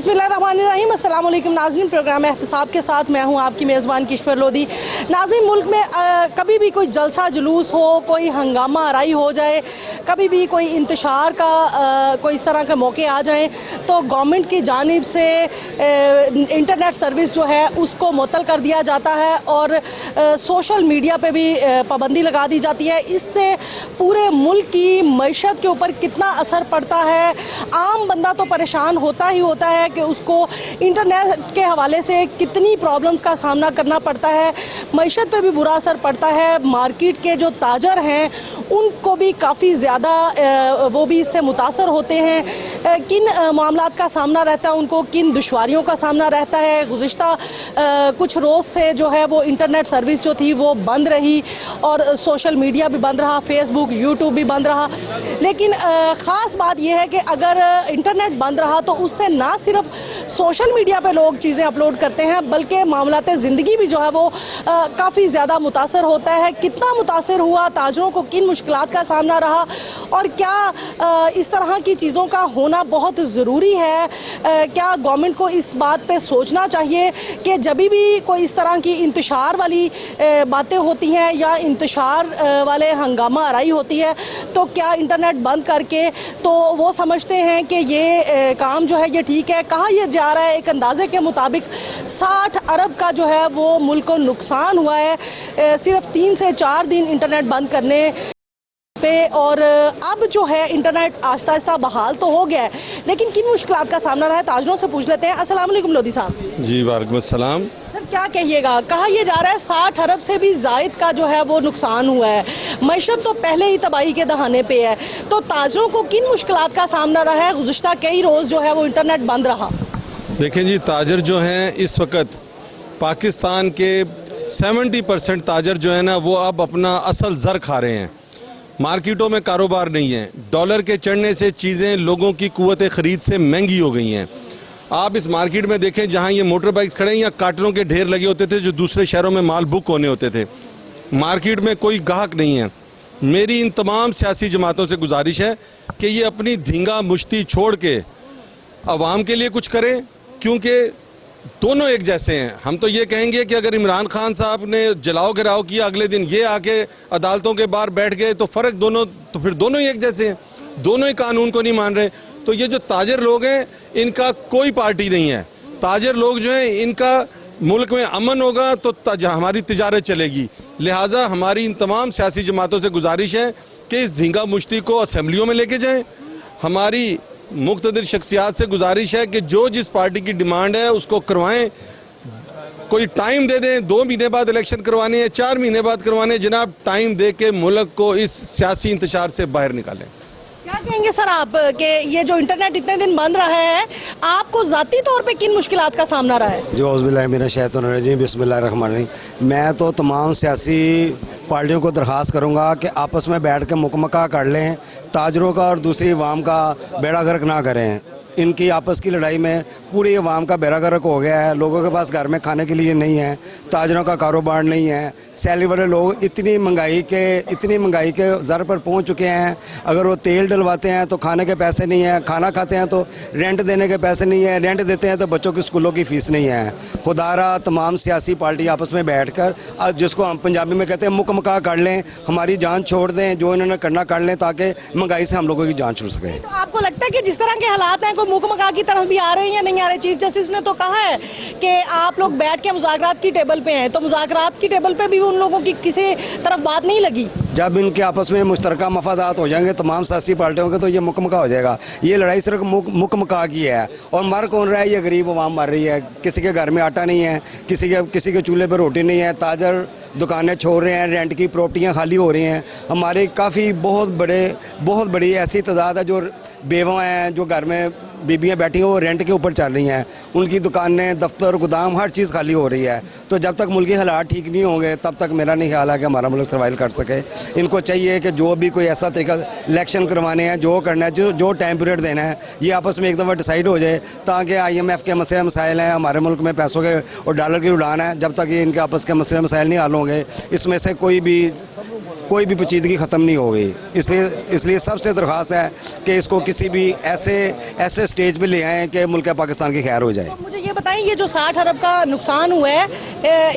बिस्मिल्लाहिर्रहमानिर्रहीम। अस्सलाम वालेकुम नाज़रीन, प्रोग्राम एहतसाब के साथ मैं हूं आपकी मेज़बान किश्वर लोधी। नाज़रीन, मुल्क में कभी भी कोई जलसा जुलूस हो, कोई हंगामा आराई हो जाए, कभी भी कोई इंतशार का कोई इस तरह के मौके आ जाएं तो गवर्नमेंट की जानिब से इंटरनेट सर्विस जो है उसको मुअत्तल कर दिया जाता है और सोशल मीडिया पे भी पाबंदी लगा दी जाती है। इससे पूरे मुल्क की मईशत के ऊपर कितना असर पड़ता है, आम बंदा तो परेशान होता ही होता है कि उसको इंटरनेट के हवाले से कितनी प्रॉब्लम्स का सामना करना पड़ता है। मईशत पे भी बुरा असर पड़ता है। मार्केट के जो ताजर हैं उनको भी काफ़ी ज़्यादा वो भी इससे मुतासर होते हैं। किन मामलात का सामना रहता है उनको, किन दुश्वारियों का सामना रहता है। गुज़िश्ता कुछ रोज़ से जो है वो इंटरनेट सर्विस जो थी वो बंद रही और सोशल मीडिया भी बंद रहा, फेसबुक यूट्यूब भी बंद रहा। लेकिन ख़ास बात यह है कि अगर इंटरनेट बंद रहा तो उससे ना सिर्फ सोशल मीडिया पे लोग चीज़ें अपलोड करते हैं बल्कि मामलाते ज़िंदगी भी जो है वो काफ़ी ज़्यादा मुतासर होता है। कितना मुतासर हुआ, ताजरों को किन मुश्किलात का सामना रहा और क्या इस तरह की चीज़ों का होना बहुत ज़रूरी है। क्या गवर्नमेंट को इस बात पे सोचना चाहिए कि जब भी कोई इस तरह की इंतशार वाली बातें होती हैं या इंतशार वाले हंगामा आराई होती है तो क्या इंटरनेट बंद करके तो वो समझते हैं कि ये काम जो है ये ठीक है। कहा यह जा रहा है, एक अंदाजे के मुताबिक 60 अरब का जो है वो मुल्क को नुकसान हुआ है सिर्फ 3 से 4 दिन इंटरनेट बंद करने पे। और अब जो है इंटरनेट आहिस्ता आहिस्ता बहाल तो हो गया है लेकिन किन मुश्किलात का सामना रहा है, ताजरों से पूछ लेते हैं। अस्सलाम वालेकुम लोधी साहब। जी वालेकुम अस्सलाम। सर क्या कहिएगा, कहा यह जा रहा है 60 अरब से भी ज़ायद का जो है वो नुकसान हुआ है। मईशत तो पहले ही तबाही के दहाने पे है, तो ताजरों को किन मुश्किलात का सामना रहा है। गुज़िश्ता कई रोज़ जो है वो इंटरनेट बंद रहा। देखें जी, ताजर जो हैं इस वक्त पाकिस्तान के 70% ताजर जो है ना वो अब अपना असल ज़र खा रहे हैं। मार्केटों में कारोबार नहीं है। डॉलर के चढ़ने से चीज़ें लोगों की कुव्वत ख़रीद से महंगी हो गई हैं। आप इस मार्केट में देखें, जहाँ ये मोटर बाइक्स खड़े हैं या कार्टनों के ढेर लगे होते थे जो दूसरे शहरों में माल बुक होने होते थे। मार्केट में कोई ग्राहक नहीं है। मेरी इन तमाम सियासी जमातों से गुजारिश है कि ये अपनी धींगा मुश्ती छोड़ के अवाम के लिए कुछ करें, क्योंकि दोनों एक जैसे हैं। हम तो ये कहेंगे कि अगर इमरान खान साहब ने जलाओ गिराओ किया, अगले दिन ये आके अदालतों के बाहर बैठ गए तो फ़र्क दोनों, तो फिर दोनों ही एक जैसे हैं, दोनों ही कानून को नहीं मान रहे। तो ये जो ताजर लोग हैं इनका कोई पार्टी नहीं है। ताजर लोग जो हैं इनका मुल्क में अमन होगा तो हमारी तिजारत चलेगी। लिहाजा हमारी इन तमाम सियासी जमातों से गुजारिश है कि इस धींगा मुश्ती को असम्बलियों में लेके जाएँ। हमारी मुख्तदिर शख्सियात से गुजारिश है कि जो जिस पार्टी की डिमांड है उसको करवाएं। कोई टाइम दे दें, 2 महीने बाद इलेक्शन करवाने हैं, 4 महीने बाद करवाने, जनाब टाइम दे के मुल्क को इस सियासी इंतशार से बाहर निकालें। क्या कहेंगे सर आप कि ये जो इंटरनेट इतने दिन बंद रहा है आपको ज़ाती तौर पे किन मुश्किलात का सामना रहा है। जो औज़ुबिल्लाहिमिनश्शैतानिर्रजीम बिस्मिल्लाहिर्रहमानिर्रहीम। मैं तो तमाम सियासी पार्टियों को दरख्वास्त करूँगा कि आपस में बैठ के मुकमका कर लें, ताजरों का और दूसरी अवाम का बेड़ा गर्क ना करें। इनकी आपस की लड़ाई में पूरी अवाम का बेड़ा गर्क हो गया है। लोगों के पास घर में खाने के लिए नहीं है, ताजरों का कारोबार नहीं है। सैलरी वाले लोग इतनी महंगाई के ज़र पर पहुंच चुके हैं। अगर वो तेल डलवाते हैं तो खाने के पैसे नहीं हैं, खाना खाते हैं तो रेंट देने के पैसे नहीं हैं, रेंट देते हैं तो बच्चों की स्कूलों की फ़ीस नहीं है। खुदारा तमाम सियासी पार्टी आपस में बैठ कर, जिसको हम पंजाबी में कहते हैं मुकमका कर लें, हमारी जान छोड़ दें, जो इन्होंने करना कर लें ताकि महंगाई से हम लोगों की जान छूट सके। तो आपको लगता है कि जिस तरह के हालात हैं मुकमका की तरफ भी आ रहे हैं या नहीं आ रहे। चीफ जस्टिस ने तो कहा है कि आप लोग बैठ के मुज़ाकरात की टेबल पे हैं, तो मुज़ाकरात की टेबल पे भी उन लोगों की किसी तरफ बात नहीं लगी। जब इनके आपस में मुश्तरका मफादात हो जाएंगे तमाम सियासी पार्टियों के तो ये मुकमका हो जाएगा। ये लड़ाई सिर्फ मुकमका की है। और मर कौन रहा है? ये गरीब अवाम मर रही है। किसी के घर में आटा नहीं है, किसी के चूल्हे पर रोटी नहीं है। ताजर दुकानें छोड़ रहे हैं, रेंट की प्रॉपर्टियाँ खाली हो रही हैं। हमारे काफ़ी बहुत बड़ी ऐसी तादाद है जो बेवा हैं, जो घर में बीबियाँ बैठी हैं वो रेंट के ऊपर चल रही हैं। उनकी दुकानें, दफ्तर, गोदाम हर चीज़ खाली हो रही है। तो जब तक मुल्की हालात ठीक नहीं होंगे तब तक मेरा नहीं ख्याल है कि हमारा मुल्क सर्वाइव कर सके। इनको चाहिए कि जो भी कोई ऐसा तरीका इलेक्शन करवाने हैं, जो करना है, जो टाइम पीरियड देना है, ये आपस में एक दफ़ा डिसाइड हो जाए ताकि IMF के मसले मसाइल हैं, हमारे मुल्क में पैसों के और डॉलर की उड़ान है, जब तक ये इनके आपस के मसले मसाइल नहीं हल होंगे इसमें से कोई भी कोई भी पेचीदगी ख़त्म नहीं हो गई। इसलिए सबसे दरख्वास्त है कि इसको किसी भी ऐसे स्टेज पे ले आएँ कि मुल्क पाकिस्तान की खैर हो जाए। मुझे ये बताएं, ये जो 60 अरब का नुकसान हुआ है,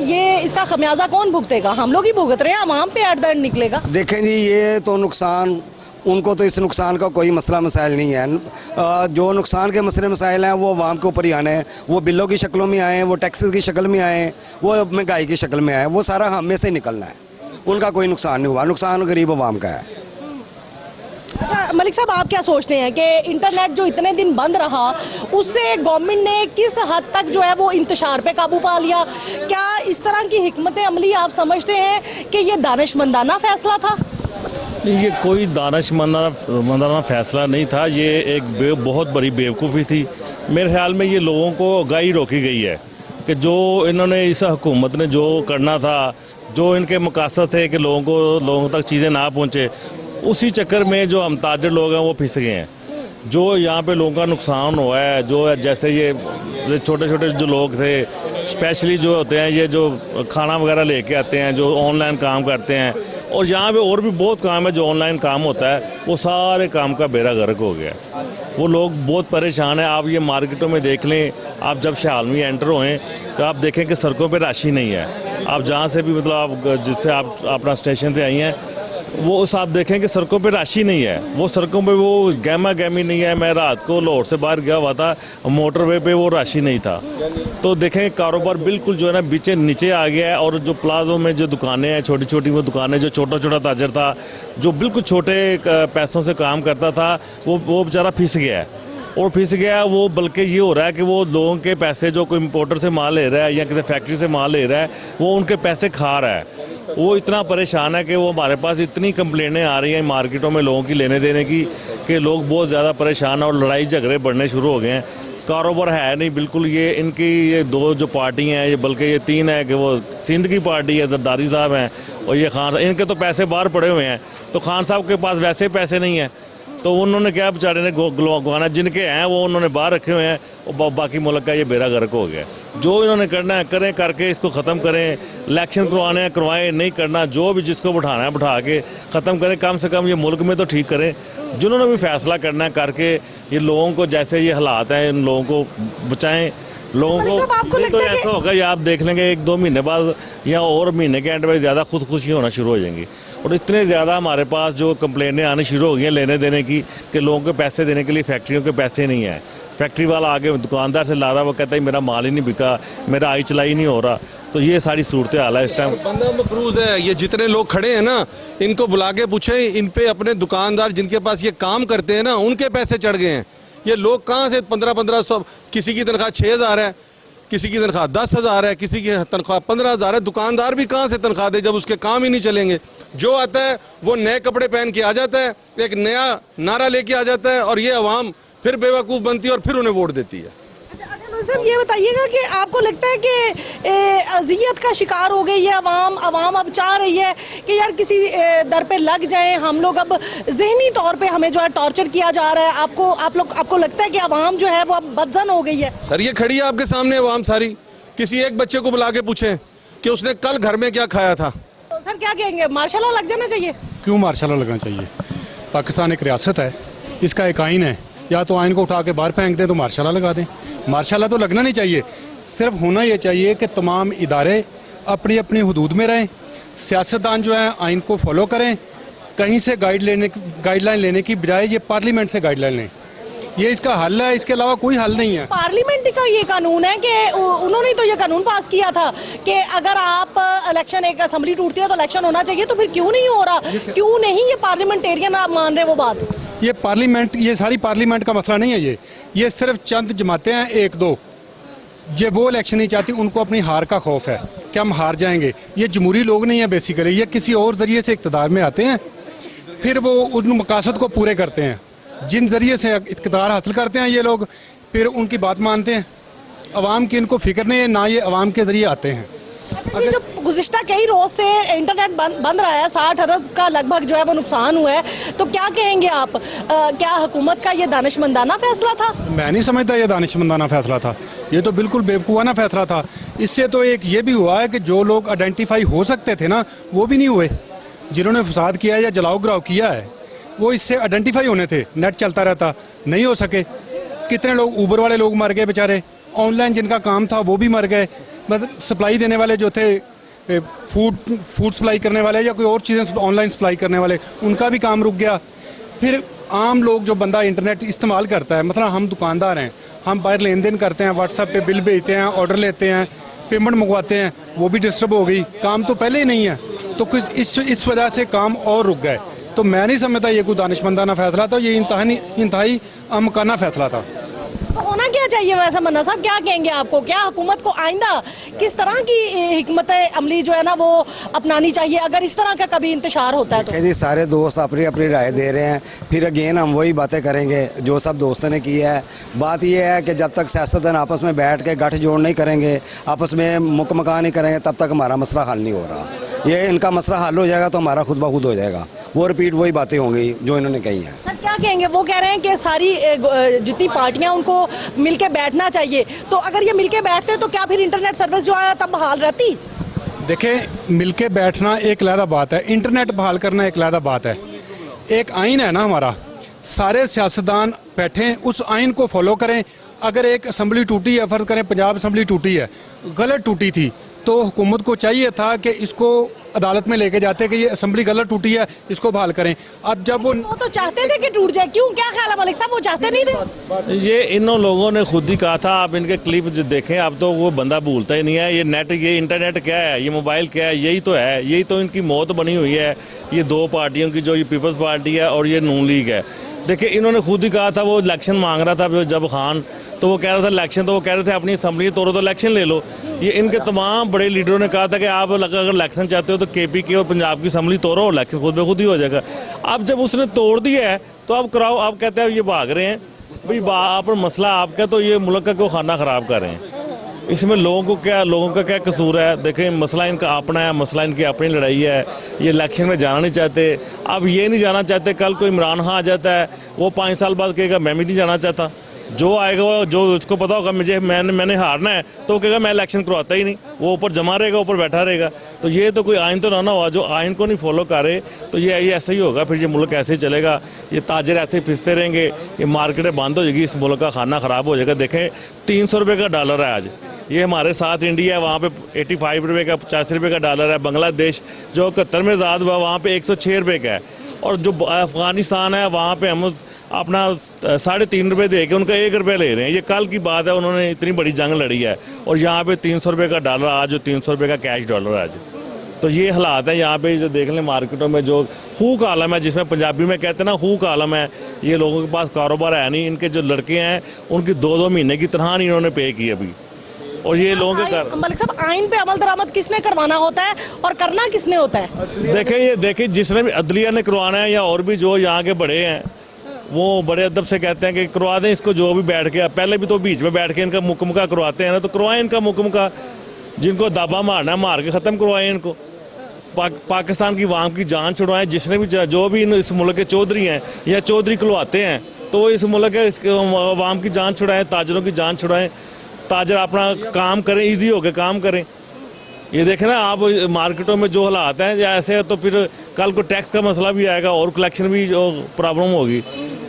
ये इसका खमियाजा कौन भुगतेगा? हम लोग ही भुगत रहे हैं, आवाम पे एट द एंड निकलेगा। देखें जी, ये तो नुकसान, उनको तो इस नुकसान का कोई मसला मसाइल नहीं है। जो नुकसान के मसले मसाइल हैं वो आवाम के ऊपर ही आने हैं। वो बिलों की शक्लों में आए, वो टैक्सेस की शक्ल में आए, वो महंगाई की शक्ल में आए, वो सारा हम में से निकलना है। उनका कोई नुकसान नहीं हुआ, नुकसान गरीब आवाम का है। अच्छा मलिक साहब, आप क्या सोचते हैं कि इंटरनेट जो इतने दिन बंद रहा, उससे गवर्नमेंट ने किस हद तक जो है वो इंतशार पे काबू पा लिया? क्या इस तरह की हिकमत अमली आप समझते हैं कि ये दानिशमंदाना फैसला था? नहीं, ये कोई दानिशमंदाना फैसला नहीं था। ये एक बहुत बड़ी बेवकूफ़ी थी। मेरे ख्याल में ये लोगों को आगाही रोकी गई है कि जो इन्होंने इस हुकूमत ने जो करना था, जो इनके मकसद थे कि लोगों तक चीज़ें ना पहुँचे, उसी चक्कर में जो हम ताजर लोग हैं वो फिस गए हैं। जो यहाँ पे लोगों का नुकसान हुआ है, जो जैसे ये छोटे छोटे जो लोग थे, स्पेशली जो होते हैं, ये जो खाना वगैरह लेके आते हैं, जो ऑनलाइन काम करते हैं, और यहाँ पे और भी बहुत काम है जो ऑनलाइन काम होता है, वो सारे काम का बेड़ा गर्क हो गया। वो लोग बहुत परेशान हैं। आप ये मार्केटों में देख लें, आप जब शहाल में एंटर होएं तो आप देखें कि सड़कों पे राशि नहीं है। आप जहाँ से भी मतलब आप जिससे आप अपना स्टेशन से आई हैं, वो उस आप देखें कि सड़कों पे राशि नहीं है। वो सड़कों पे वो गहमा गहमी नहीं है। मैं रात को लाहौर से बाहर गया हुआ था, मोटरवे पे वो राशि नहीं था। तो देखें कारोबार बिल्कुल जो है ना बीचे नीचे आ गया है। और जो प्लाजो में जो दुकानें हैं, छोटी छोटी वो दुकानें, जो छोटा छोटा ताजर था, जो बिल्कुल छोटे पैसों से काम करता था, वो बेचारा फिस गया है। और फिस गया वो, बल्कि ये हो रहा है कि वो लोगों के पैसे, जो कोई इम्पोर्टर से माल ले रहा है या किसी फैक्ट्री से माल ले रहा है, वो उनके पैसे खा रहा है। वो इतना परेशान है कि वो हमारे पास इतनी कंप्लेनें आ रही हैं मार्केटों में लोगों की लेने देने की, कि लोग बहुत ज़्यादा परेशान हैं और लड़ाई झगड़े बढ़ने शुरू हो गए हैं। कारोबार है नहीं बिल्कुल। ये इनकी ये दो जो पार्टी हैं, ये बल्कि ये तीन है कि वो सिंध की पार्टी है, जरदारी साहब हैं, और ये खान, इनके तो पैसे बाहर पड़े हुए हैं। तो खान साहब के पास वैसे पैसे नहीं हैं, तो उन्होंने क्या बेचारे ने गवाना, जिनके हैं वो उन्होंने बाहर रखे हुए हैं, और बाकी मुल्क का ये बेड़ा गर्क हो गया। जो इन्होंने करना है करें, करके इसको ख़त्म करें। इलेक्शन करवाने हैं करवाएं, नहीं करना, जो भी जिसको बिठाना है बिठा के ख़त्म करें। कम से कम ये मुल्क में तो ठीक करें। जिन्होंने भी फैसला करना है करके ये लोगों को, जैसे ये हालात हैं, इन लोगों को बचाएं। लोगों को तो ऐसा होगा, या आप देख लेंगे 1-2 महीने बाद या और महीने के एंड में ज़्यादा खुदकुशी होना शुरू हो जाएंगी। और इतने ज़्यादा हमारे पास जो कंप्लेनें आनी शुरू हो गई हैं लेने देने की, कि लोगों को पैसे देने के लिए फैक्ट्रियों के पैसे नहीं हैं। फैक्ट्री वाला आगे दुकानदार से ला रहा, वो कहता है मेरा माल ही नहीं बिका, मेरा आई चलाई नहीं हो रहा। तो ये सारी सूरत हाल है इस टाइम। बंदा मफरूज है। ये जितने लोग खड़े हैं ना, इनको बुला के पूछें, इन पे अपने दुकानदार जिनके पास ये काम करते हैं ना, उनके पैसे चढ़ गए हैं। ये लोग कहाँ से 1500, किसी की तनख्वाह 6000 है, किसी की तनख्वाह 10,000 है, किसी की तनख्वाह 15,000 है। दुकानदार भी कहाँ से तनख्वाह दे जब उसके काम ही नहीं चलेंगे। जो आता है वो नए कपड़े पहन के आ जाता है, एक नया नारा लेके आ जाता है, और ये अवाम फिर बेवकूफ़ बनती है और फिर उन्हें वोट देती है। अच्छा साहब, ये बताइएगा कि आपको लगता है कि अजियत का शिकार हो गई है अवाम अब चाह रही है कि यार किसी दर पे लग जाए हम लोग, अब जहनी तौर पे हमें जो है टॉर्चर किया जा रहा है। आपको लगता है कि अवाम जो है वो अब बदजन हो गई है? सर ये खड़ी है आपके सामने अवाम सारी। किसी एक बच्चे को बुला के पूछें कि उसने कल घर में क्या खाया था। तो सर क्या कहेंगे, मार्शल लॉ लग जाना चाहिए? क्यों मार्शल लॉ लगना चाहिए? पाकिस्तान एक रियासत है, इसका एक आइन है। या तो आइन को उठा के बाहर फेंक दें तो मार्शल लॉ लगा दें। मार्शल लॉ तो लगना नहीं चाहिए। सिर्फ होना ये चाहिए कि तमाम इदारे अपनी अपनी हदूद में रहें, सियासतदान जो है आइन को फॉलो करें। कहीं से गाइडलाइन लेने की बजाय ये पार्लियामेंट से गाइडलाइन लें। ये इसका हल है, इसके अलावा कोई हल नहीं है। पार्लियामेंट का ये कानून है कि उन्होंने तो ये कानून पास किया था कि अगर आप इलेक्शन, एक असेंबली टूटती है तो इलेक्शन होना चाहिए, तो फिर क्यों नहीं हो रहा? क्यों नहीं ये पार्लियामेंटेरियन आप मान रहे वो बात? ये पार्लियामेंट, ये सारी पार्लियामेंट का मसला नहीं है। ये सिर्फ चंद जमातें हैं, 1-2, ये वो इलेक्शन नहीं चाहती, उनको अपनी हार का खौफ है कि हम हार जाएंगे। ये जमहूरी लोग नहीं है बेसिकली, ये किसी और ज़रिए से इक़्तिदार में आते हैं, फिर वो उन मकासद को पूरे करते हैं। जिन ज़रिए से इक़्तिदार हासिल करते हैं ये लोग, फिर उनकी बात मानते हैं। अवाम की इनको फिक्र नहीं है, ना ये अवाम के ज़रिए आते हैं। अच्छा, ये जो गुज़िश्ता कई रोज़ से इंटरनेट बंद रहा है, 60 अरब का लगभग जो है वो नुकसान हुआ है, तो क्या कहेंगे आप? क्या हुकूमत का ये दानिशमंदाना फैसला था? मैं नहीं समझता ये दानिशमंदाना फैसला था। ये तो बिल्कुल बेवकूफ़ाना फैसला था। इससे तो एक ये भी हुआ है कि जो लोग आइडेंटिफाई हो सकते थे ना, वो भी नहीं हुए। जिन्होंने फसाद किया है या जलाओ गिराव किया है वो इससे आइडेंटिफाई होने थे, नेट चलता रहता, नहीं हो सके। कितने लोग ऊबर वाले लोग मर गए बेचारे, ऑनलाइन जिनका काम था वो भी मर गए। मतलब सप्लाई देने वाले जो थे, फूड सप्लाई करने वाले या कोई और चीज़ें ऑनलाइन सप्लाई करने वाले, उनका भी काम रुक गया। फिर आम लोग जो बंदा इंटरनेट इस्तेमाल करता है, मतलब हम दुकानदार हैं, हम बाहर लेन देन करते हैं, व्हाट्सएप पे बिल भेजते हैं, ऑर्डर लेते हैं, पेमेंट मंगवाते हैं, वो भी डिस्टर्ब हो गई। काम तो पहले ही नहीं है, तो कुछ इस वजह से काम और रुक गए। तो मैं नहीं समझता ये कोई दानिशमंदाना फैसला था, ये इंतहाई अमकाना फैसला था। तो होना क्या चाहिए वैसे मन्ना साहब, क्या कहेंगे आपको? क्या हुकूमत को आइंदा किस तरह की हिकमत अमली जो है ना वो अपनानी चाहिए अगर इस तरह का कभी इंतशार होता है तो? जी सारे दोस्त अपनी अपनी राय दे रहे हैं, फिर अगेन हम वही बातें करेंगे जो सब दोस्तों ने की है। बात यह है कि जब तक सियासतदान आपस में बैठ के गठजोड़ नहीं करेंगे, आपस में मुकमका नहीं करेंगे, तब तक हमारा मसला हल नहीं हो रहा। ये इनका मसला हल हो जाएगा तो हमारा खुद ब खुद हो जाएगा। वो रिपीट वही बातें होंगी जो इन्होंने कही हैं। सर क्या कहेंगे? वो कह रहे हैं कि सारी जितनी पार्टियां उनको मिलके बैठना चाहिए, तो अगर ये मिलके बैठते तो क्या फिर इंटरनेट सर्विस जो है तब बहाल रहती? देखें, मिलके बैठना एक अलग बात है, इंटरनेट बहाल करना एक अलग बात है। एक आइन है ना हमारा, सारे सियासतदान बैठें, उस आइन को फॉलो करें। अगर एक असम्बली टूटी है, फ़र्ज़ करें पंजाब असम्बली टूटी है, गलत टूटी थी, तो हुकूमत को चाहिए था कि इसको अदालत में लेके जाते कि ये असम्बली गलत टूटी है, इसको बहाल करें। अब जब वो तो चाहते थे कि टूट जाए, क्यों? क्या ख्याल है मलिक साहब, वो चाहते नहीं थे? ये इन लोगों ने खुद ही कहा था। आप इनके क्लिप जो देखें, अब तो वो बंदा भूलता ही नहीं है। ये नेट, ये इंटरनेट क्या है, ये मोबाइल क्या है, यही तो है, यही तो इनकी मौत बनी हुई है। ये दो पार्टियों की, जो ये पीपल्स पार्टी है और ये नून लीग है। देखिए, इन्होंने खुद ही कहा था, वो इलेक्शन मांग रहा था जब खान, तो वो कह रहा था इलेक्शन, तो वो कह रहे थे अपनी असम्बली तोड़ो तो इलेक्शन ले लो। ये इनके तमाम बड़े लीडरों ने कहा था कि आप अगर इलेक्शन चाहते हो तो केपी की और पंजाब की असम्बली तोड़ो, इलेक्शन खुद ब खुद ही हो जाएगा। अब जब उसने तोड़ दिया है तो अब कराओ। आप कहते हैं ये भाग रहे हैं, भाई आप मसला आपका, तो ये मुल्क का क्यों खाना ख़राब कर रहे हैं? इसमें लोगों का क्या कसूर है? देखें, मसला इनका अपना है, मसला इनकी अपनी लड़ाई है। ये इलेक्शन में जाना नहीं चाहते। अब ये नहीं जाना चाहते, कल कोई इमरान खान आ जाता है, वो 5 साल बाद कहेगा मैं भी नहीं जाना चाहता। जो आएगा, वो जो उसको पता होगा मैंने हारना है, तो वो कहेगा मैं इलेक्शन करवाता ही नहीं, वो ऊपर जमा रहेगा, ऊपर बैठा रहेगा। तो ये तो कोई आइन तो ना हुआ, जो आइन को नहीं फॉलो करे तो ये ऐसा ही होगा। फिर ये मुल्क ऐसे ही चलेगा, ये ताजर ऐसे ही फिसते रहेंगे, ये मार्केटें बंद हो जाएगी, इस मुल्क का खाना ख़राब हो जाएगा। देखें, 300 रुपये का डॉलर है आज। ये हमारे साथ इंडिया है, वहाँ पे 85 रुपये का, 85 रुपये का डॉलर है। बांग्लादेश जो 71 में आज़ाद हुआ, वहाँ पे 106 रुपये का है। और जो अफ़गानिस्तान है, वहाँ पे हम अपना 3.5 रुपये दे के उनका 1 रुपये ले रहे हैं। ये कल की बात है, उन्होंने इतनी बड़ी जंग लड़ी है, और यहाँ पे 300 रुपये का डॉलर आज, जो 300 रुपये का कैश डॉलर आज। तो ये हालात है यहाँ पे, जो देख लें मार्केटों में जो खूक आलम है, जिसमें पंजाबी में कहते हैं ना खूक आलम है। ये लोगों के पास कारोबार है नहीं। इनके जो लड़के हैं उनकी 2-2 महीने की तनख्वाह नहीं इन्होंने पे की अभी, और ये लोगों के मलिक साहब, आइन पे अमल दरामद किसने करवाना होता है और करना किसने होता है? देखें जिसने भी अदलिया ने करवाना है, या और भी जो यहाँ के बड़े हैं, वो बड़े अदब से कहते हैं कि करवा दें इसको, जो भी बैठ के, पहले भी तो बीच में बैठ के इनका मुकमका करवाते हैं ना, तो करवाएं इनका मुकमका। जिनको दाबा मारना है मार के ख़त्म करवाएं इनको। पाकिस्तान की अवाम की जान छुड़वाएं। जिसने भी, जो भी इस मुल्क के चौधरी हैं या चौधरी खुलवाते हैं, तो इस मुल्क के अवाम की जान छुड़ाएं, ताजरों की जान छुड़ाएं। ताजर अपना काम करें, ईजी होकर काम करें। ये देखें ना आप, मार्केटों में जो हालात हैं या ऐसे है, तो फिर कल को टैक्स का मसला भी आएगा और कलेक्शन भी जो प्रॉब्लम होगी।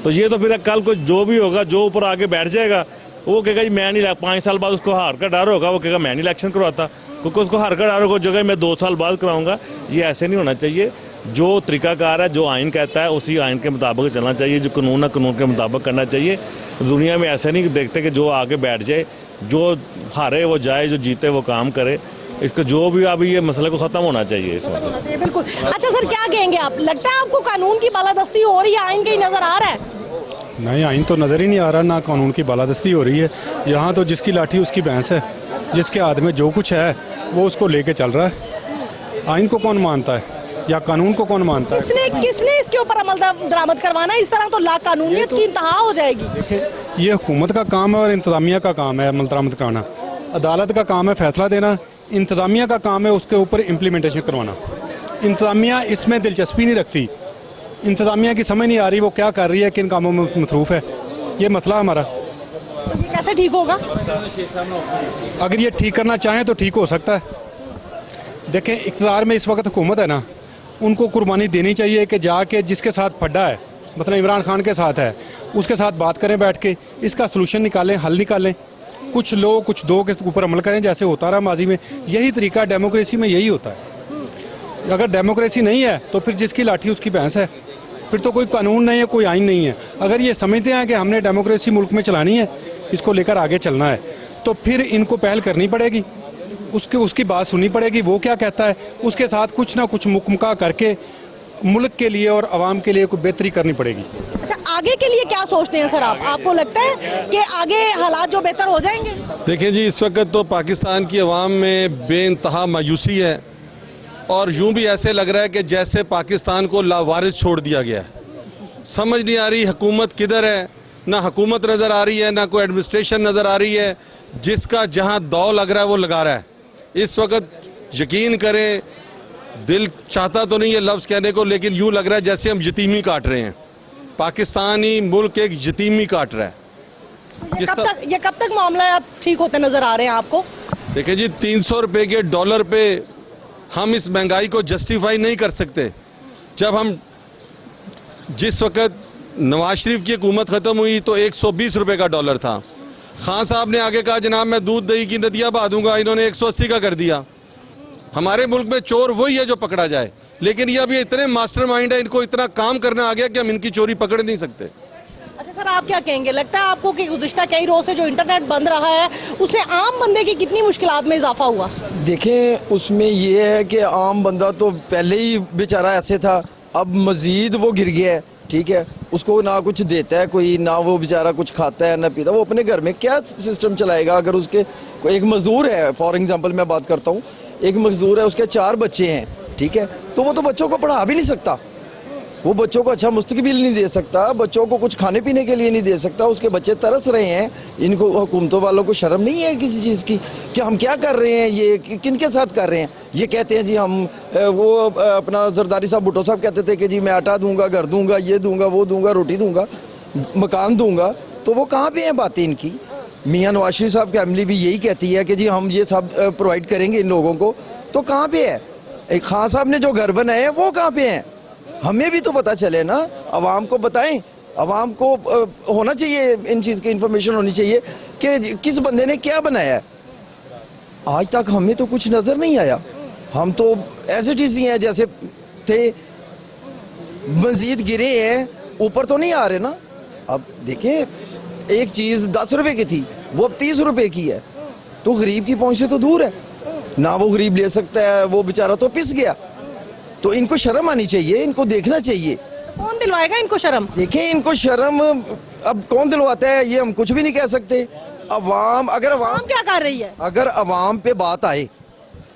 तो ये तो फिर कल को जो भी होगा, जो ऊपर आके बैठ जाएगा, वो कहेगा जी मैं नहीं, 5 साल बाद उसको हार का डर होगा, वो कहेगा मैं नहीं इलेक्शन करवाता, क्योंकि उसको हार का डर होगा, जगह मैं 2 साल बाद कराऊंगा। ये ऐसे नहीं होना चाहिए। जो तरीकाकार है, जो आइन कहता है, उसी आइन के मुताबिक चलना चाहिए। जो कानून है, कानून के मुताबिक करना चाहिए। दुनिया में ऐसे नहीं देखते कि जो आगे बैठ जाए, जो हारे वो जाए, जो जीते वो काम करे। इसको जो भी अभी ये मसले को ख़त्म होना चाहिए इसमें तो। बिल्कुल। अच्छा सर, क्या कहेंगे आप? लगता है आपको कानून की बालादस्ती हो रही है, आइन कहीं नज़र आ रहा है? नहीं, आइन तो नज़र ही नहीं आ रहा, ना कानून की बालादस्ती हो रही है। यहाँ तो जिसकी लाठी उसकी भैंस है, जिसके हाथ में जो कुछ है वो उसको लेके चल रहा है। आइन को कौन मानता है या कानून को कौन मानता है? किसने इसके ऊपर अमल दरामद करवाना? इस तरह तो ला कानूनियत की इंतहा हो जाएगी। देखिए, ये हुकूमत का काम है और इंतज़ामिया का काम है अमल दरामद कराना। अदालत का काम है फैसला देना, इंतज़ामिया का काम है उसके ऊपर इम्प्लीमेंटेशन करवाना। इंतज़ामिया इसमें दिलचस्पी नहीं रखती। इंतज़ामिया की समझ नहीं आ रही वो क्या कर रही है, किन कामों में मसरूफ़ है। ये मसला हमारा। तो ये कैसे ठीक होगा? अगर ये ठीक करना चाहें तो ठीक हो सकता है। देखें, इक़्तिदार में इस वक्त हुकूमत है ना, उनको कुर्बानी देनी चाहिए कि जाके जिसके साथ फड्डा है, मतलब इमरान खान के साथ है, उसके साथ बात करें बैठ के, इसका सलूशन निकालें, हल निकालें। कुछ लो कुछ दो के ऊपर अमल करें, जैसे होता रहा माजी में। यही तरीका डेमोक्रेसी में यही होता है। अगर डेमोक्रेसी नहीं है तो फिर जिसकी लाठी उसकी भैंस है, फिर तो कोई कानून नहीं है, कोई आइन नहीं है। अगर ये समझते हैं कि हमने डेमोक्रेसी मुल्क में चलानी है, इसको लेकर आगे चलना है, तो फिर इनको पहल करनी पड़ेगी, उसकी बात सुननी पड़ेगी, वो क्या कहता है, उसके साथ कुछ ना कुछ मुकमका करके मुल्क के लिए और आवाम के लिए कोई बेहतरी करनी पड़ेगी। अच्छा, आगे के लिए क्या सोचते हैं सर आप? आपको लगता है कि आगे हालात जो बेहतर हो जाएंगे? देखिए जी, इस वक्त तो पाकिस्तान की आवाम में बेइंतहा मायूसी है और यूं भी ऐसे लग रहा है कि जैसे पाकिस्तान को लावारिस छोड़ दिया गया है। समझ नहीं आ रही हुकूमत किधर है, ना हुकूमत नज़र आ रही है, ना कोई एडमिनिस्ट्रेशन नज़र आ रही है। जिसका जहां दौ लग रहा है वो लगा रहा है। इस वक्त यकीन करें, दिल चाहता तो नहीं है लफ्ज़ कहने को, लेकिन यूं लग रहा है जैसे हम यतीमी काट रहे हैं। पाकिस्तानी मुल्क एक यतीमी काट रहा है। ये कब तक मामला ठीक होते नजर आ रहे हैं आपको? देखिए जी, 300 रुपये के डॉलर पे हम इस महंगाई को जस्टिफाई नहीं कर सकते। जब हम जिस वक्त नवाज शरीफ की हुकूमत ख़त्म हुई तो 120 रुपये का डॉलर था। खान साहब ने आगे कहा जनाब मैं दूध दही की नदियाँ बहा दूंगा, इन्होंने 180 का कर दिया। हमारे मुल्क में चोर वही है जो पकड़ा जाए, लेकिन ये अभी इतने मास्टरमाइंड है, इनको इतना काम करना आ गया कि हम इनकी चोरी पकड़ नहीं सकते। अच्छा सर, आप क्या कहेंगे? लगता है आपको कि गुज़िश्ता कई रोज़ से जो इंटरनेट बंद रहा है उससे आम बंदे की कितनी मुश्किलात में इजाफा हुआ? देखें, उसमें ये है कि आम बंदा तो पहले ही बेचारा ऐसे था, अब मज़ीद वो गिर गया है। ठीक है, उसको ना कुछ देता है कोई, ना वो बेचारा कुछ खाता है ना पीता। वो अपने घर में क्या सिस्टम चलाएगा? अगर उसके कोई एक मज़दूर है, फॉर एग्जांपल मैं बात करता हूँ, एक मज़दूर है, उसके 4 बच्चे हैं, ठीक है, तो वो तो बच्चों को पढ़ा भी नहीं सकता, वो बच्चों को अच्छा मुस्तकबिल नहीं दे सकता, बच्चों को कुछ खाने पीने के लिए नहीं दे सकता, उसके बच्चे तरस रहे हैं। इनको हुकूमतों वालों को शर्म नहीं है किसी चीज़ की कि हम क्या कर रहे हैं, ये किन के साथ कर रहे हैं? ये कहते हैं जी हम वो अपना जरदारी साहब भुट्टो साहब कहते थे कि जी मैं आटा दूंगा, घर दूंगा, ये दूंगा, वो दूंगा, रोटी दूंगा, मकान दूंगा। तो वो कहाँ पे हैं बातें इनकी? मियाँ नवाज शरीफ साहब की फैमिली भी यही कहती है कि जी हम ये सब प्रोवाइड करेंगे इन लोगों को, तो कहाँ पे है? एक खान साहब ने जो घर बनाए हैं वो कहाँ पे हैं? हमें भी तो पता चले ना, आवाम को बताएं। आवाम को होना चाहिए, इन चीज़ की इंफॉर्मेशन होनी चाहिए कि किस बंदे ने क्या बनाया है। आज तक हमें तो कुछ नज़र नहीं आया, हम तो ऐसे टीसी हैं जैसे थे, मजीद गिरे हैं, ऊपर तो नहीं आ रहे ना। अब देखें, एक चीज़ 10 रुपए की थी, वो अब 30 रुपए की है, तो गरीब की पहुंच से तो दूर है ना, वो गरीब ले सकता है, वो बेचारा तो पिस गया। तो इनको शर्म आनी चाहिए, इनको देखना चाहिए। कौन दिलवाएगा इनको शर्म? देखें, इनको शर्म अब कौन दिलवाता है ये हम कुछ भी नहीं कह सकते। अवाम, अगर अवाम क्या कर रही है, अगर अवाम पे बात आए,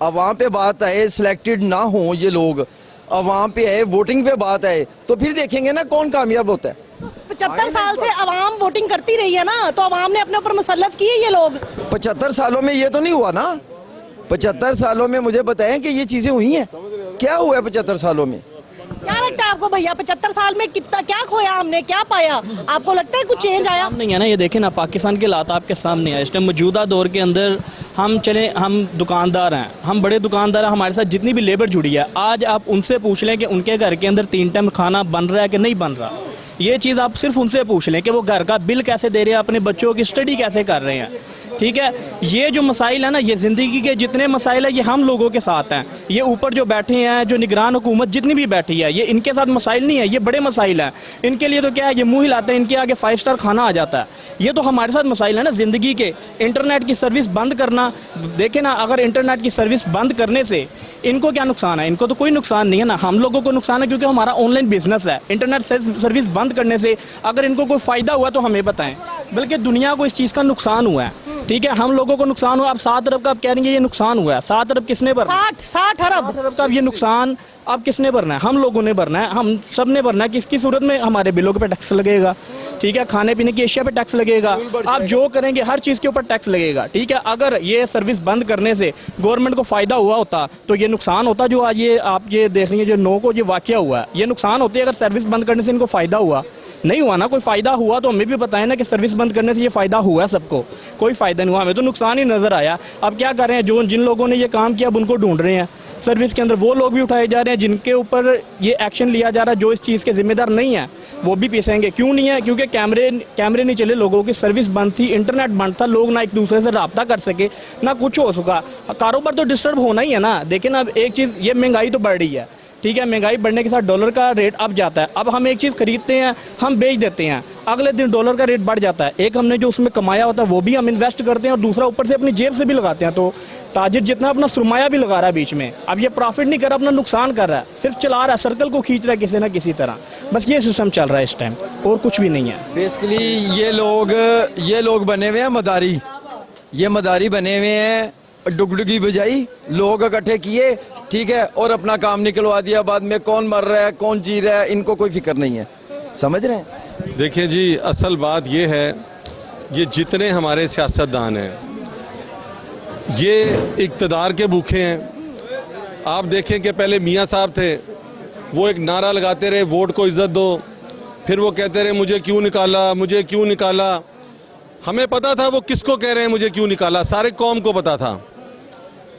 अवाम पे बात आए, सिलेक्टेड ना हो ये लोग, अवाम पे आए, वोटिंग पे बात आए, तो फिर देखेंगे ना कौन कामयाब होता है। 75 साल से अवाम वोटिंग करती रही है ना, तो अवाम ने अपने ऊपर मुसल्लत किए ये लोग। 75 सालों में ये तो नहीं हुआ ना। 75 सालों में मुझे बताएं कि ये चीजें हुई हैं, क्या हुआ है 75 सालों में? क्या लगता है आपको भैया, 75 साल में कितना क्या खोया हमने, क्या पाया? आपको लगता है कुछ चेंज आया? नहीं है ना, ये देखें ना, पाकिस्तान के हालात आपके सामने है। इस टाइम मौजूदा दौर के अंदर हम दुकानदार हैं, हम बड़े दुकानदार हैं, हमारे साथ जितनी भी लेबर जुड़ी है, आज आप उनसे पूछ लें कि उनके घर के अंदर 3 टाइम खाना बन रहा है कि नहीं बन रहा। ये चीज़ आप सिर्फ उनसे पूछ लें कि वो घर का बिल कैसे दे रहे हैं, अपने बच्चों की स्टडी कैसे कर रहे हैं। ठीक है, ये जो मसाइल है ना, ये ज़िंदगी के जितने मसाइल है ये हम लोगों के साथ हैं। ये ऊपर जो बैठे हैं, जो निगरान हुकूमत जितनी भी बैठी है, ये इनके साथ मसाइल नहीं है, ये बड़े मसाइल हैं। इनके लिए तो क्या है, ये मुँह हिलाते हैं, इनके आगे 5 स्टार खाना आ जाता है। ये तो हमारे साथ मसाइल है ना ज़िंदगी के। इंटरनेट की सर्विस बंद करना, देखें ना, अगर इंटरनेट की सर्विस बंद करने से इनको क्या नुकसान है? इनको तो कोई नुकसान नहीं है ना, हम लोगों को नुकसान है, क्योंकि हमारा ऑनलाइन बिजनेस है। इंटरनेट सर्विस बंद करने से अगर इनको कोई फ़ायदा हुआ तो हमें बताएं, बल्कि दुनिया को इस चीज़ का नुकसान हुआ है। ठीक है, हम लोगों को नुकसान हुआ। अब 7 अरब का आप कह रही हैं ये नुकसान हुआ है, 7 अरब किसने भरना? 60 अरब का ये नुकसान अब किसने भरना है? हम लोगों ने भरना है, हम सब ने भरना है। किसकी सूरत में? हमारे बिलों पे टैक्स लगेगा, ठीक है, खाने पीने की एशिया पे टैक्स लगेगा, आप जो करेंगे हर चीज़ के ऊपर टैक्स लगेगा। ठीक है, अगर ये सर्विस बंद करने से गवर्नमेंट को फ़ायदा हुआ होता तो ये नुकसान होता जो आज ये आप ये देख रही हैं, जो 9 को ये वाक़या हुआ है, ये नुकसान होते अगर सर्विस बंद करने से इनको फ़ायदा हुआ। नहीं हुआ ना, कोई फ़ायदा हुआ तो हमें भी बताएं ना कि सर्विस बंद करने से ये फ़ायदा हुआ सबको, कोई फ़ायदा नहीं हुआ, हमें तो नुकसान ही नज़र आया। अब क्या कर रहे हैं, जो जिन लोगों ने ये काम किया अब उनको ढूंढ रहे हैं। सर्विस के अंदर वो लोग भी उठाए जा रहे हैं जिनके ऊपर ये एक्शन लिया जा रहा है, जो इस चीज़ के जिम्मेदार नहीं है वो भी पीसेंगे। क्यों नहीं है? क्योंकि कैमरे नहीं चले, लोगों की सर्विस बंद थी, इंटरनेट बंद था, लोग ना एक दूसरे से रब्ता कर सके, ना कुछ हो सका। कारोबार तो डिस्टर्ब होना ही है ना। देखिए ना, अब एक चीज़, ये महंगाई तो बढ़ रही है, ठीक है, महंगाई बढ़ने के साथ डॉलर का रेट अप जाता है। अब हम एक चीज़ खरीदते हैं, हम बेच देते हैं, अगले दिन डॉलर का रेट बढ़ जाता है। एक हमने जो उसमें कमाया होता है वो भी हम इन्वेस्ट करते हैं और दूसरा ऊपर से अपनी जेब से भी लगाते हैं। तो ताजिर जितना अपना सुरमाया भी लगा रहा है बीच में, अब ये प्रॉफिट नहीं कर रहा, अपना नुकसान कर रहा है, सिर्फ चला रहा है, सर्कल को खींच रहा है किसी ना किसी तरह। बस ये सिस्टम चल रहा है इस टाइम, और कुछ भी नहीं है। बेसिकली ये लोग बने हुए हैं मदारी, ये मदारी बने हुए हैं, डुगडुगी बजाई, लोग इकट्ठे किए, ठीक है, और अपना काम निकलवा दिया। बाद में कौन मर रहा है, कौन जी रहा है, इनको कोई फिक्र नहीं है। समझ रहे हैं? देखिए जी, असल बात ये है, ये जितने हमारे सियासतदान हैं ये इक़्तिदार के भूखे हैं। आप देखें कि पहले मियाँ साहब थे, वो एक नारा लगाते रहे, वोट को इज़्ज़त दो, फिर वो कहते रहे मुझे क्यों निकाला, मुझे क्यों निकाला। हमें पता था वो किसको कह रहे हैं मुझे क्यों निकाला, सारे कौम को पता था।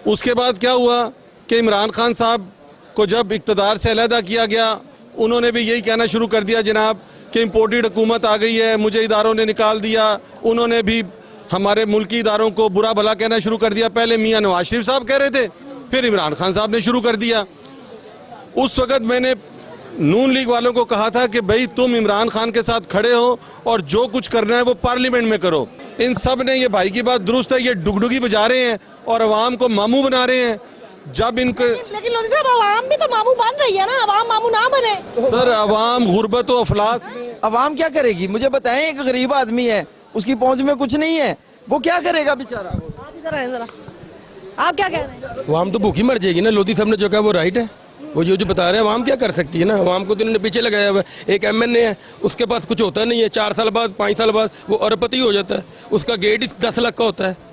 उसके बाद क्या हुआ कि इमरान खान साहब को जब इक़्तिदार से अलहदा किया गया, उन्होंने भी यही कहना शुरू कर दिया जनाब कि इम्पोर्टेड हुकूमत आ गई है, मुझे इदारों ने निकाल दिया। उन्होंने भी हमारे मुल्की इदारों को बुरा भला कहना शुरू कर दिया। पहले मियाँ नवाज शरीफ साहब कह रहे थे, फिर इमरान खान साहब ने शुरू कर दिया। उस वक़्त मैंने नून लीग वालों को कहा था कि भाई तुम इमरान खान के साथ खड़े हो और जो कुछ करना है वो पार्लियामेंट में करो। इन सब ने, ये भाई की बात दुरुस्त है, ये डुगडुगी बजा रहे हैं और अवाम को मामू बना रहे हैं। जब इनके, लेकिन लोधी साहब, अवाम भी तो मामू बन रही है ना, अवाम मामू ना बने। सर अवाम गुर्बत व अफलास में, अवाम क्या करेगी? मुझे बताएं, एक गरीब आदमी है, उसकी पहुंच में कुछ नहीं है, वो क्या करेगा बेचारा? आप इधर आए जरा, आप क्या कह रहे हैं? अवाम तो भूखी मर जाएगी ना। लोधी साहब ने जो कहा वो राइट है, वो जो बता रहे हैं। अवाम क्या कर सकती है ना, अवाम को तो इन्होंने पीछे लगाया हुआ है। एक एमएनए है, उसके पास कुछ होता नहीं है, 4 साल बाद 5 साल बाद वो अरबपति हो जाता है, उसका गेट ही 10 लाख का होता है।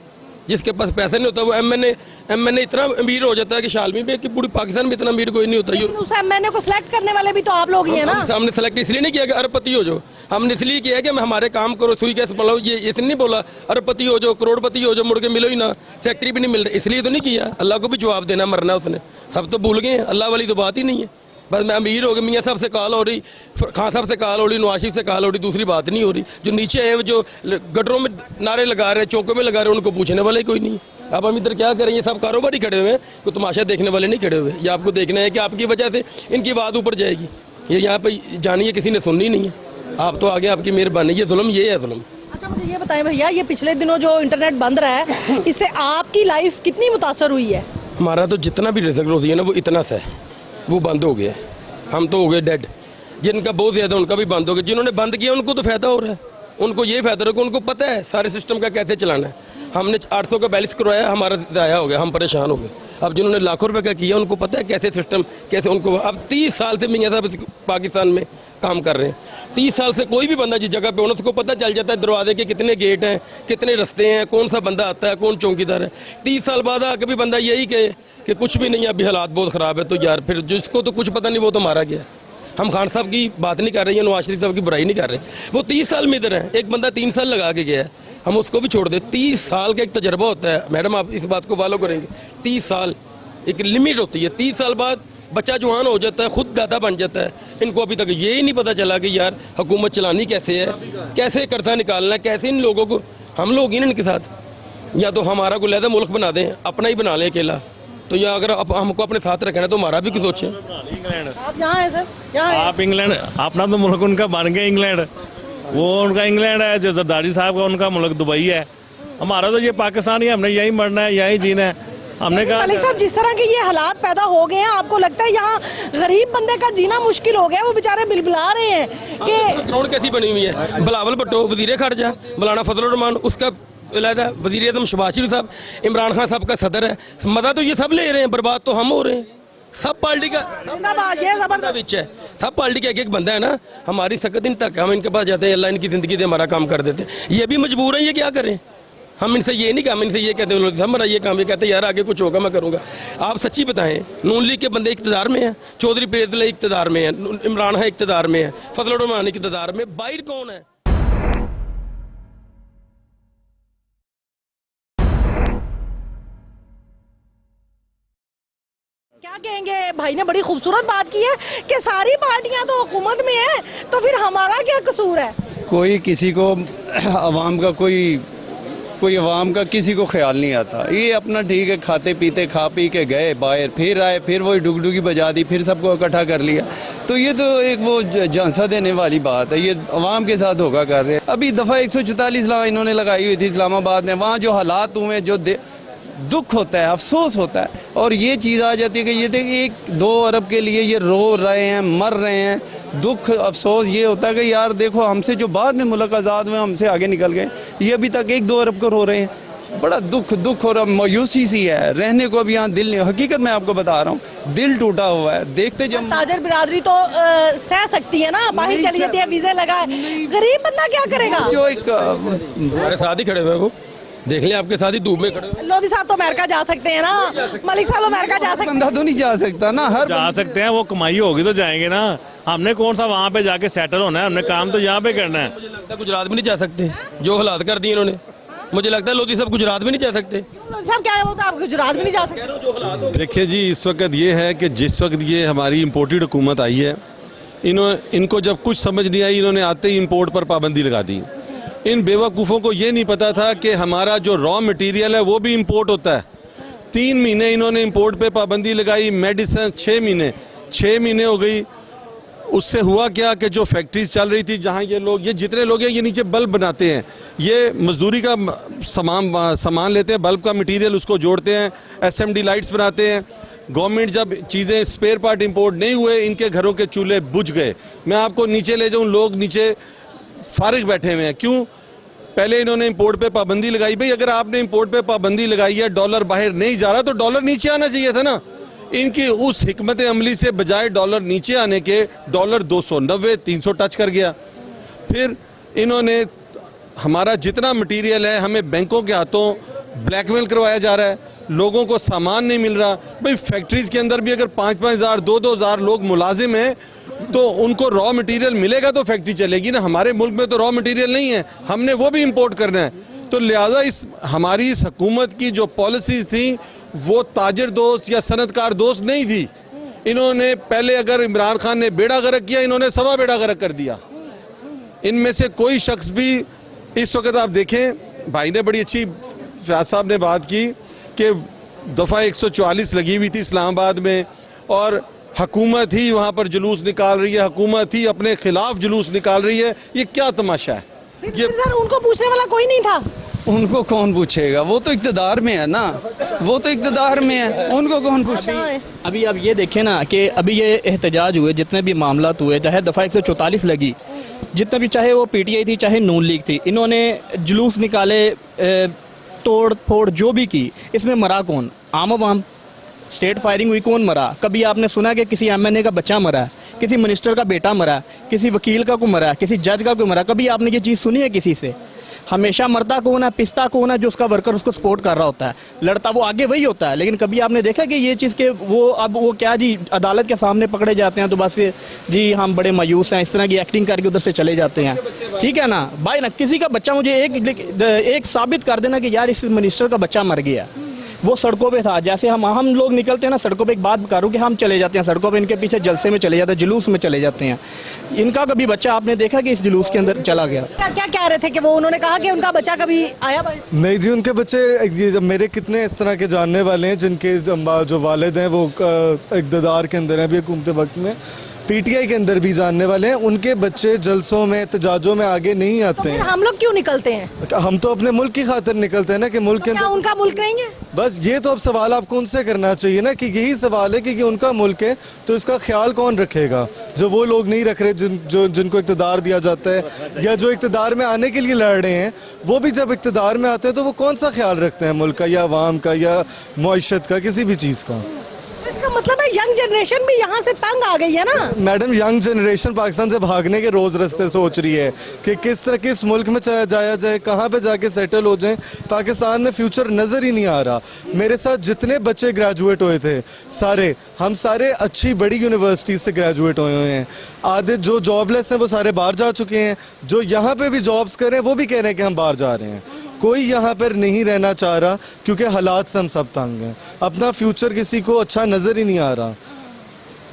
जिसके पास पैसा नहीं होता वो एमएनए इतना अमीर हो जाता है कि शालमी में, कि पूरी पाकिस्तान में इतना अमीर कोई नहीं होता। लेकिन उस एमएनए को सिलेक्ट करने वाले भी तो आप लोग ही हैं ना। हमने सेलेक्ट इसलिए नहीं किया कि अरबपति हो जाओ, हमने इसलिए किया कि हमारे काम करो, सुई कैसे बनाओ। ये इसने नहीं बोला अरबपति हो जाओ, करोड़पति हो जाओ, मुड़ के मिलो ही ना, सेक्रेटरी भी नहीं मिल रही, इसलिए तो नहीं किया। अल्लाह को भी जवाब देना, मरना उसने, सब तो भूल गए हैं, अल्लाह वाली तो बात ही नहीं है। बस मैं अमीर हो गया, मियाँ साहब से कॉल हो रही, खान साहब से कॉल हो रही, नवाज शरीफ से कॉल हो रही, दूसरी बात नहीं हो रही। जो नीचे हैं, जो गटरों में नारे लगा रहे हैं, चौकों में लगा रहे हैं, उनको पूछने वाले कोई नहीं। अब हम इधर क्या करें? ये सब कारोबारी खड़े हुए हैं, कोई तमाशा देखने वाले नहीं खड़े हुए। ये आपको देखना है कि आपकी वजह से इनकी बात ऊपर जाएगी। ये यहाँ पे जानी है, किसी ने सुननी नहीं है। आप तो आगे, आपकी मेहरबानी, ये जुल्म ये है जुल्म। अच्छा, मुझे ये बताएं भैया, ये पिछले दिनों जो इंटरनेट बंद रहा है, इससे आपकी लाइफ कितनी मुतासर हुई है? हमारा तो जितना भी रिजल्ट होती है ना, वो इतना सा है, वो बंद हो गया। हम तो हो गए डेड। जिनका बहुत ज़्यादा, उनका भी बंद हो गया। जिन्होंने बंद किया उनको तो फ़ायदा हो रहा है, उनको ये फ़ायदा हो रहा है कि उनको पता है सारे सिस्टम का कैसे चलाना है। हमने 800 का बैलेंस करवाया, हमारा ज़ाया हो गया, हम परेशान हो गए। अब जिन्होंने लाखों रुपए का किया उनको पता है कैसे सिस्टम, कैसे उनको। अब 30 साल से मियाँ साहब पाकिस्तान में काम कर रहे हैं। 30 साल से कोई भी बंदा जिस जगह पे होना, उसको पता चल जाता है दरवाजे के कितने गेट हैं, कितने रास्ते हैं, कौन सा बंदा आता है, कौन चौकीदार है। 30 साल बाद आके भी बंदा यही कहे कि कुछ भी नहीं है, अभी हालात बहुत ख़राब है, तो यार फिर जिसको तो कुछ पता नहीं वो तो मारा गया। हम खान साहब की बात नहीं कर रहे हैं, नवाज शरीफ साहब की बुराई नहीं कर रहे। वो 30 साल में इधर है, एक बंदा 3 साल लगा के गया है, हम उसको भी छोड़ दें। 30 साल का एक तजर्बा होता है मैडम, आप इस बात को फॉलो करेंगे। 30 साल एक लिमिट होती है। 30 साल बाद बच्चा जवान हो जाता है, खुद दादा बन जाता है। इनको अभी तक ये ही नहीं पता चला कि यार हुकूमत चलानी कैसे है, कैसे कर्जा निकालना है, कैसे इन लोगों को, हम लोग इन इनके साथ, या तो हमारा कोई लहदा मुल्क बना दें, अपना ही बना लें अकेला। तो या अगर हमको अपने साथ रखना है तो हमारा भी कुछ सोचें। आप यहाँ हैं सर, यहाँ हैं। आप इंग्लैंड, अपना तो मुल्क उनका बन गया इंग्लैंड, वो उनका इंग्लैंड है। जो जरदारी साहब का उनका मुल्क दुबई है। हमारा तो ये पाकिस्तान ही, हमने यही मरना है, यही जीना है। हमने कहा मलिक साहब, जिस तरह के ये हालात पैदा हो गए हैं, आपको लगता है यहाँ गरीब बंदे का जीना मुश्किल हो गया? वो बेचारे बिलबिला रहे हैं कि ग्राउंड कैसी बनी हुई है। बिलावल भुट्टो वजीर खारजा, मौलाना फजल रहमान उसका अलहदा, वजीर आज़म शहबाज शरीफ साहब, इमरान खान साहब का सदर है। मज़ा तो ये सब ले रहे हैं, बर्बाद तो हम हो रहे हैं। सब पार्टी का बिच है, सब पार्टी का एक एक बंदा है ना। हमारी सकत इन तक, हम इनके पास जाते हैं, अल्लाह इनकी ज़िंदगी दे, हमारा काम कर देते हैं। ये भी मजबूर है, ये क्या करें? हम इनसे ये नहीं, हम इनसे ये कहते हैं हमारा ये काम, ये कहते हैं यार आगे कुछ होगा मैं करूँगा। आप सच्ची बताएं, नून लीग के बंदे इक़्तिदार में हैं, चौधरी प्रेतल इक़्तिदार में है, इमरान है इक़्तिदार में है, फजल रहमान इक़्तिदार में, बाहर कौन है? कहेंगे? भाई ने बड़ी खूबसूरत बात की है कि सारी पार्टियां तो हुकूमत में है, तो फिर हमारा क्या कसूर है? कोई किसी को अवाम का कोई अवाम का किसी को ख्याल नहीं आता। ये अपना ठीक है, खाते पीते खा पी के गए बाहर, फिर आए, फिर वही डुगडुगी बजा दी, फिर सबको इकट्ठा कर लिया। तो ये तो एक वो झांसा देने वाली बात है, ये अवाम के साथ धोखा कर रहे हैं। अभी दफ़ा 144 इन्होंने लगाई हुई थी इस्लामाबाद में, वहाँ जो हालात हुए, जो दुख होता है, अफसोस होता है, और ये चीज़ आ जाती है कि ये देखिए 1-2 अरब के लिए ये रो रहे हैं, मर रहे हैं। दुख अफसोस ये होता है कि यार देखो, हमसे जो बाद में मुल्क आज़ाद हुए, हमसे आगे निकल गए, ये अभी तक 1-2 अरब को रो रहे हैं। बड़ा दुख और मायूसी सी है, रहने को अब यहाँ दिल नहीं। हकीकत मैं आपको बता रहा हूँ, दिल टूटा हुआ है। देखते जब ताजर बिरादरी तो सह सकती है ना, बाहर चली जाती है, वीज़े लगाए, गरीब बंदा क्या करेगा? जो एक हमारे साथ ही खड़े हुए, वो देख लें आपके साथ ही धूप में खड़े हुए। लोधी साहब तो अमेरिका जा सकते हैं ना, मलिक साहब अमेरिका जा सकते हैं। बंदा तो नहीं जा सकता ना, हर जा सकते हैं, वो कमाई होगी तो जाएंगे ना। हमने कौन सा वहाँ पे जाके सेटल होना है, हमने काम तो यहाँ पे करना है। मुझे लगता है गुजरात भी नहीं जा सकते, जो हालात कर दिए इन्होंने। मुझे लगता है लोधी साहब गुजरात भी नहीं जा सकते। लोधी साहब क्या है, वो तो आप गुजरात भी नहीं जा सकते। देखिए जी, इस वक्त ये है कि जिस वक्त ये हमारी इम्पोर्टेड हुकूमत आई है, इनको जब कुछ समझ नहीं आई, इन्होंने आते ही इम्पोर्ट पर पाबंदी लगा दी। इन बेवकूफ़ों को ये नहीं पता था कि हमारा जो रॉ मटेरियल है वो भी इंपोर्ट होता है। 3 महीने इन्होंने इंपोर्ट पे पाबंदी लगाई, मेडिसिन 6 महीने हो गई। उससे हुआ क्या कि जो फैक्ट्रीज चल रही थी, जहाँ ये जितने लोग हैं, ये नीचे बल्ब बनाते हैं, ये मजदूरी का सामान लेते हैं, बल्ब का मटेरियल उसको जोड़ते हैं, SMD लाइट्स बनाते हैं। गवर्नमेंट जब चीज़ें स्पेयर पार्ट इंपोर्ट नहीं हुए, इनके घरों के चूल्हे बुझ गए। मैं आपको नीचे ले जाऊँ, लोग नीचे फारिग बैठे हुए हैं। क्यों? पहले इन्होंने इंपोर्ट पे पाबंदी लगाई। भाई अगर आपने इंपोर्ट पे पाबंदी लगाई है, डॉलर बाहर नहीं जा रहा, तो डॉलर नीचे आना चाहिए था ना। इनकी उस हिकमत अमली से बजाय डॉलर नीचे आने के, डॉलर 290-300 टच कर गया। फिर इन्होंने हमारा जितना मटेरियल है, हमें बैंकों के हाथों ब्लैकमेल करवाया जा रहा है, लोगों को सामान नहीं मिल रहा। भाई फैक्ट्रीज के अंदर भी अगर 5-5 हज़ार 2-2 हज़ार लोग मुलाजिम हैं, तो उनको रॉ मटेरियल मिलेगा तो फैक्ट्री चलेगी ना। हमारे मुल्क में तो रॉ मटेरियल नहीं है, हमने वो भी इंपोर्ट करना है। तो लिहाजा हमारी इस हुकूमत की जो पॉलिसीज़ थी, वो ताजर दोस्त या सनतकार दोस्त नहीं थी। इन्होंने पहले, अगर इमरान खान ने बेड़ा गर्क किया, इन्होंने सवा बेड़ा गर्क कर दिया। इनमें से कोई शख्स भी इस वक्त आप देखें, भाई ने बड़ी अच्छी, फयाज साहब ने बात की कि दफ़ा 144 लगी हुई थी इस्लामाबाद में, और हुकूमत ही वहाँ पर जुलूस निकाल रही है, हुकूमत ही अपने खिलाफ जुलूस निकाल रही है। ये क्या तमाशा है? ये सर, उनको पूछने वाला कोई नहीं था। उनको कौन पूछेगा? वो तो इक़्तिदार में है ना, वो तो इक़्तिदार में है, उनको कौन पूछेगा? अभी आप ये देखें ना कि अभी ये एहतजाज हुए, जितने भी मामला हुए, चाहे दफ़ा 144 लगी, जितना भी, चाहे वो PTI थी, चाहे नून लीग थी, इन्होंने जुलूस निकाले, तोड़ फोड़ जो भी की, इसमें मरा कौन? आम आवाम। स्टेट फायरिंग हुई, कौन मरा? कभी आपने सुना कि किसी MNA का बच्चा मरा है, किसी मिनिस्टर का बेटा मरा, किसी वकील का को मरा, किसी जज का को मरा? कभी आपने ये चीज़ सुनी है किसी से? हमेशा मरता कौन है? पिसता कौन है? जो उसका वर्कर उसको सपोर्ट कर रहा होता है, लड़ता वो आगे वही होता है। लेकिन कभी आपने देखा कि ये चीज़ के वो क्या जी, अदालत के सामने पकड़े जाते हैं तो बस जी हम बड़े मायूस हैं, इस तरह की एक्टिंग करके उधर से चले जाते हैं। ठीक है ना भाई, ना किसी का बच्चा, मुझे एक साबित कर देना कि यार इस मिनिस्टर का बच्चा मर गया, वो सड़कों पे था। जैसे हम लोग निकलते हैं ना सड़कों पे, एक बात करूँ कि हम चले जाते हैं सड़कों पे, इनके पीछे जलसे में चले जाते हैं, जुलूस में चले जाते हैं। इनका कभी बच्चा आपने देखा कि इस जुलूस के अंदर चला गया? क्या कह रहे थे कि वो, उन्होंने कहा कि उनका बच्चा कभी आया? नहीं जी, उनके बच्चे, मेरे कितने इस तरह के जानने वाले हैं जिनके जो वालिद हैं वो इक़्तिदार के अंदर हैं, अभी हुकूमत वक्त में PTI के अंदर भी जानने वाले हैं, उनके बच्चे जलसों में, एहतजाजों में आगे नहीं आते हैं। हम लोग क्यों निकलते हैं? हम तो अपने मुल्क की खातिर निकलते हैं ना, कि मुल्क के अंदर। उनका मुल्क नहीं है? बस ये तो अब सवाल आपको उनसे करना चाहिए ना, कि यही सवाल है कि उनका मुल्क है तो इसका ख्याल कौन रखेगा? जो वो लोग नहीं रख रहे, जिनको इक़्तिदार दिया जाता है, या जो इक़्तिदार में आने के लिए लड़ रहे हैं, वो भी जब इक़्तिदार में आते हैं तो वो कौन सा ख्याल रखते हैं मुल्क का, या अवाम का, या मुआशरत का, किसी भी चीज़ का? इसका मतलब है यंग जनरेशन भी यहाँ से तंग आ गई है ना? मैडम, यंग जनरेशन पाकिस्तान से भागने के रोज़ रास्ते सोच रही है कि किस तरह, किस मुल्क में जाया जाए, कहाँ पे जाके सेटल हो जाए। पाकिस्तान में फ्यूचर नज़र ही नहीं आ रहा। मेरे साथ जितने बच्चे ग्रेजुएट हुए थे, हम सारे अच्छी बड़ी यूनिवर्सिटीज़ से ग्रेजुएट हुए हैं। आधे जो जॉबलेस हैं वो सारे बाहर जा चुके हैं, जो यहाँ पे भी जॉब्स कर रहे हैं वो भी कह रहे हैं कि हम बाहर जा रहे हैं। कोई यहाँ पर नहीं रहना चाह रहा क्योंकि हालात से हम सब तंग हैं। अपना फ्यूचर किसी को अच्छा नज़र ही नहीं आ रहा।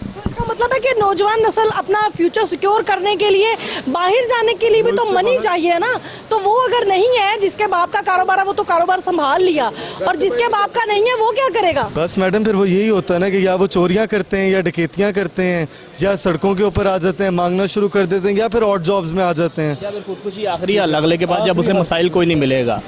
तो इसका मतलब है कि नौजवान नस्ल अपना फ्यूचर सिक्योर करने के लिए बाहर जाने के लिए भी तो मनी चाहिए ना। तो वो अगर नहीं है, जिसके बाप का कारोबार है वो तो कारोबार संभाल लिया, और जिसके बाप का नहीं है वो क्या करेगा? बस मैडम, फिर वो यही होता है ना कि या वो चोरियां करते हैं या डकैतियां करते हैं या सड़कों के ऊपर आ जाते हैं, मांगना शुरू कर देते हैं, या फिर ऑड जॉब्स में आ जाते हैं। या फिर खुदकुशी आखिरी अगले के पास जब उसे मसाइल कोई नहीं मिलेगा,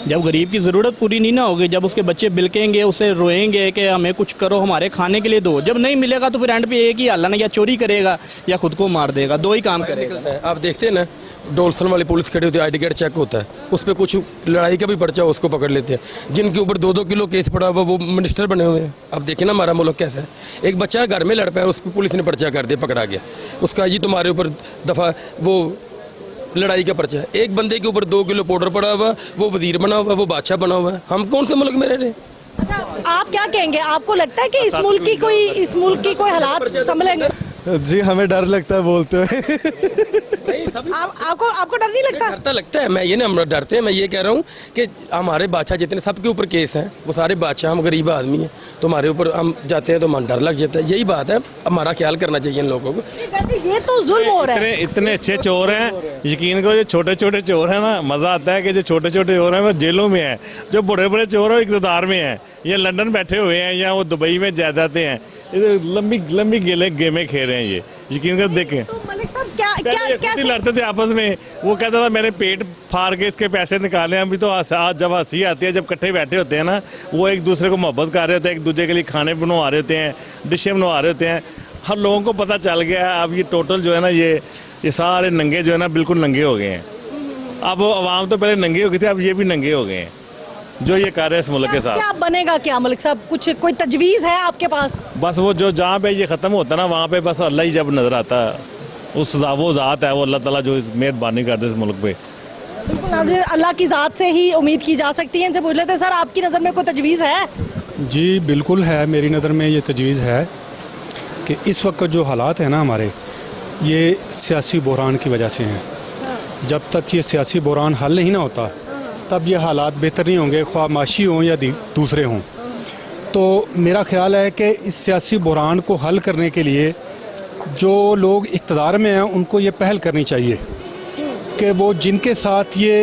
जब गरीब की ज़रूरत पूरी नहीं ना होगी, जब उसके बच्चे बिलकेंगे, उसे रोएंगे कि हमें कुछ करो, हमारे खाने के लिए दो, जब नहीं मिलेगा तो फिर एंड पे एक ही हल है, या चोरी करेगा या खुद को मार देगा, दो ही काम करेगा। आप देखते हैं ना, डोलसन वाली पुलिस खड़ी होती है, ID कार्ड चेक होता है, उस पर कुछ लड़ाई का भी पर्चा हो उसको पकड़ लेते हैं। जिनके ऊपर 2-2 किलो केस पड़ा हुआ वो मिनिस्टर बने हुए हैं। अब देखिए ना हमारा मुल्क कैसा है। एक बच्चा घर में लड़ पाया, उस पर पुलिस ने पर्चा कर दिया, पकड़ा गया, उसका जी तुम्हारे ऊपर दफ़ा वो लड़ाई का पर्चा है। एक बंदे के ऊपर 2 किलो पाउडर पड़ा हुआ, वो वजीर बना हुआ, वो बादशाह बना हुआ है। हम कौन से मुल्क में रह रहे हैं? अच्छा, आप क्या कहेंगे? आपको लगता है कि इस मुल्क की कोई हालात संभलेंगे? जी हमें डर लगता है बोलते हुए। आपको डर नहीं लगता? डरता लगता है। मैं ये ना, हम डरते हैं। मैं ये कह रहा हूँ कि हमारे बादशाह जितने सबके ऊपर केस हैं, वो सारे बादशाह, हम गरीब आदमी हैं, तो हमारे ऊपर हम जाते हैं तो मन डर लग जाता है। यही बात है, हमारा ख्याल करना चाहिए इन लोगों को। वैसे ये तो जुल्म हो रहा है। इतने अच्छे चोर हैं, यकीन करो, जो छोटे छोटे चोर हैं ना, मज़ा आता है कि जो छोटे छोटे चोर हैं वो जेलों में हैं, जो बड़े बड़े चोर हैं इक़्तिदार में हैं, या लंदन बैठे हुए हैं, या वो दुबई में जायदादें हैं। ये लंबी लंबी गेमें खेल रहे हैं ये, यकीन कर देखें। तो मलिक साहब क्या लड़ते थे आपस में, वो कहता था मैंने पेट फाड़ के इसके पैसे निकाले। अभी तो आज जब हंसी आती है, जब इकट्ठे बैठे होते हैं ना, वो एक दूसरे को मोहब्बत कर रहे होते हैं, एक दूसरे के लिए खाने बनवा रहे होते हैं, डिशें बनवा रहे होते हैं। हर लोगों को पता चल गया है। अब ये टोटल जो है ना, ये सारे नंगे जो है ना, बिल्कुल नंगे हो गए हैं। अब आवाम तो पहले नंगे हो गए थे, अब ये भी नंगे हो गए हैं जो ये कर रहे हैं इस मुल्क के साथ। क्या बनेगा क्या मलिक साहब? कोई तजवीज़ है आपके पास? बस वो जो जहाँ पे ये ख़त्म होता है ना, वहाँ पे बस अल्लाह ही जब नज़र आता है, वो ज़ात है, वो अल्लाह ताला जो मेहरबानी करते इस मुल्क पे। बिल्कुल नाज़रीन, अल्लाह की ज़ात से ही उम्मीद की जा सकती है। इनसे पूछ लेते हैं, सर आपकी नज़र में कोई तजवीज़ है? जी बिल्कुल है, मेरी नज़र में ये तजवीज़ है कि इस वक्त जो हालात हैं ना हमारे, ये सियासी बहरान की वजह से हैं। जब तक ये सियासी बहरान हल नहीं ना होता, तब ये हालात बेहतर नहीं होंगे, ख्वाह माशी हों या दूसरे हों। तो मेरा ख्याल है कि इस सियासी बहरान को हल करने के लिए जो लोग इक़्तिदार में हैं उनको ये पहल करनी चाहिए कि वो जिनके साथ ये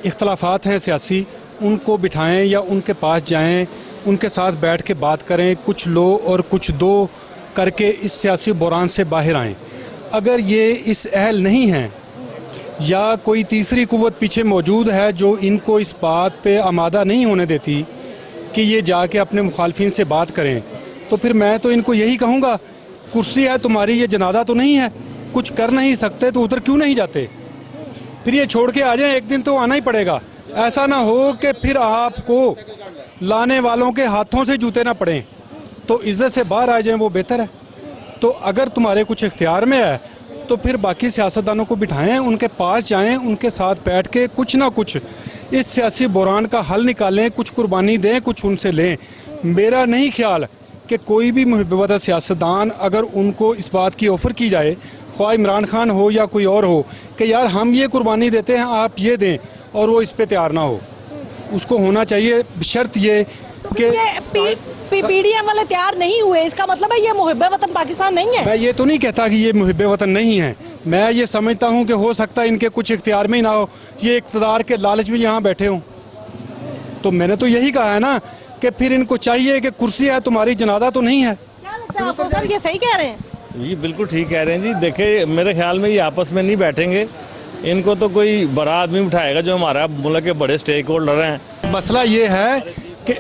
इख्तलाफात हैं सियासी, उनको बिठाएं या उनके पास जाएं, उनके साथ बैठ के बात करें, कुछ लो और कुछ दो करके इस सियासी बहरान से बाहर आएँ। अगर ये इस अहल नहीं हैं या कोई तीसरी कुव्वत पीछे मौजूद है जो इनको इस बात पे आमादा नहीं होने देती कि ये जाके अपने मुखालफिन से बात करें, तो फिर मैं तो इनको यही कहूँगा, कुर्सी है तुम्हारी, ये जनाजा तो नहीं है, कुछ कर नहीं सकते तो उधर क्यों नहीं जाते? फिर ये छोड़ के आ जाएं, एक दिन तो आना ही पड़ेगा। ऐसा ना हो कि फिर आपको लाने वालों के हाथों से जूते ना पड़ें, तो इज़्ज़त से बाहर आ जाएं, वो बेहतर है। तो अगर तुम्हारे कुछ इख्तियार में है तो फिर बाकी सियासतदानों को बिठाएं, उनके पास जाएं, उनके साथ बैठ के कुछ ना कुछ इस सियासी बहरान का हल निकालें, कुछ कुर्बानी दें, कुछ उनसे लें। मेरा नहीं ख्याल कि कोई भी मुहब्बत सियासतदान, अगर उनको इस बात की ऑफ़र की जाए, ख्वाह इमरान खान हो या कोई और हो, कि यार हम ये कुर्बानी देते हैं, आप ये दें, और वो इस पर तैयार ना हो, उसको होना चाहिए शर्त ये कि PDM वाले तैयार नहीं हुए, इसका मतलब है ये मुहिब्बे वतन पाकिस्तान नहीं है? मैं ये तो नहीं कहता कि ये मुहिब्बे वतन नहीं है। मैं ये समझता हूँ कि हो सकता है इनके कुछ इख्तियार में ही ना हो, ये इक़्तिदार के लालच में यहाँ बैठे हों। तो मैंने तो यही कहा है ना कि फिर इनको चाहिए कि कुर्सी है तुम्हारी, जनाजा तो नहीं है। क्या लगता है आपको सर, ये सही कह रहे हैं? ये बिल्कुल ठीक कह रहे हैं जी। देखिए मेरे ख्याल में ये आपस में नहीं बैठेंगे, इनको तो कोई बड़ा आदमी बिठाएगा जो हमारा मुल्क के बड़े स्टेक होल्डर हैं। मसला ये है कि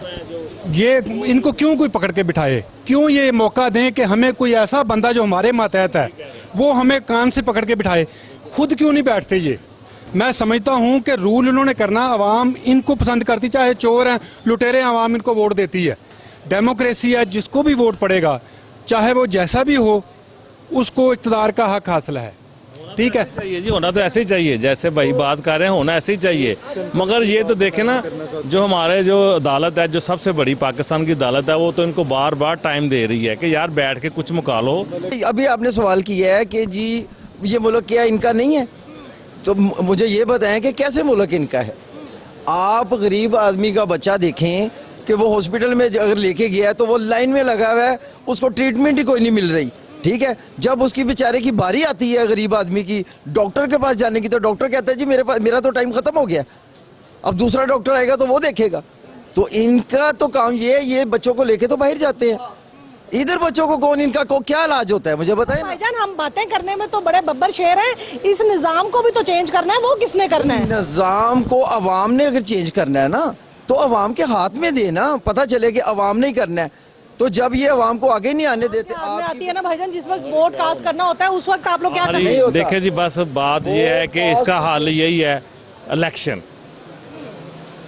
ये इनको क्यों कोई पकड़ के बिठाए, क्यों ये मौका दें कि हमें कोई ऐसा बंदा जो हमारे मातहत है वो हमें कान से पकड़ के बिठाए, खुद क्यों नहीं बैठते? ये मैं समझता हूँ कि रूल इन्होंने करना, आवाम इनको पसंद करती, चाहे चोर हैं लुटेरे, आवाम इनको वोट देती है, डेमोक्रेसी है, जिसको भी वोट पड़ेगा चाहे वो जैसा भी हो उसको इक़्तिदार का हक हासिल है। ठीक है चाहिए जी, होना तो ऐसे ही चाहिए, जैसे भाई बात कर रहे हैं, होना ऐसे ही चाहिए। मगर ये तो देखें ना, जो हमारे जो अदालत है, जो सबसे बड़ी पाकिस्तान की अदालत है, वो तो इनको बार बार टाइम दे रही है कि यार बैठ के कुछ मुका लो। अभी आपने सवाल किया है कि जी ये मुल्क क्या इनका नहीं है, तो मुझे ये बताएं कि कैसे मुल्क इनका है। आप गरीब आदमी का बच्चा देखें कि वो हॉस्पिटल में अगर लेके गया है तो वो लाइन में लगा हुआ है, उसको ट्रीटमेंट ही कोई नहीं मिल रही, ठीक है। जब उसकी बेचारे की बारी आती है गरीब आदमी की डॉक्टर के पास जाने की, तो डॉक्टर कहता है जी मेरा तो टाइम ख़त्म हो गया, अब दूसरा डॉक्टर आएगा तो वो देखेगा। तो इनका तो काम ये बच्चों को लेके तो बाहर जाते हैं, इधर बच्चों को कौन इनका क्या इलाज होता है मुझे बताएं। भाईजान हम बातें करने में तो बड़े बब्बर शेर हैं, इस निज़ाम को भी तो चेंज करना है, वो किसने करना है? निज़ाम को अवाम ने अगर चेंज करना है ना तो अवाम के हाथ में देना, पता चले कि अवाम ने ही करना है। तो जब ये अवाम को आगे नहीं आने देते, आती है ना भाईजान, जिस वक्त वोट कास्ट करना होता है उस वक्त आप लोग क्या करते हैं? देखे जी, बस बात ये है कि इसका हल यही है,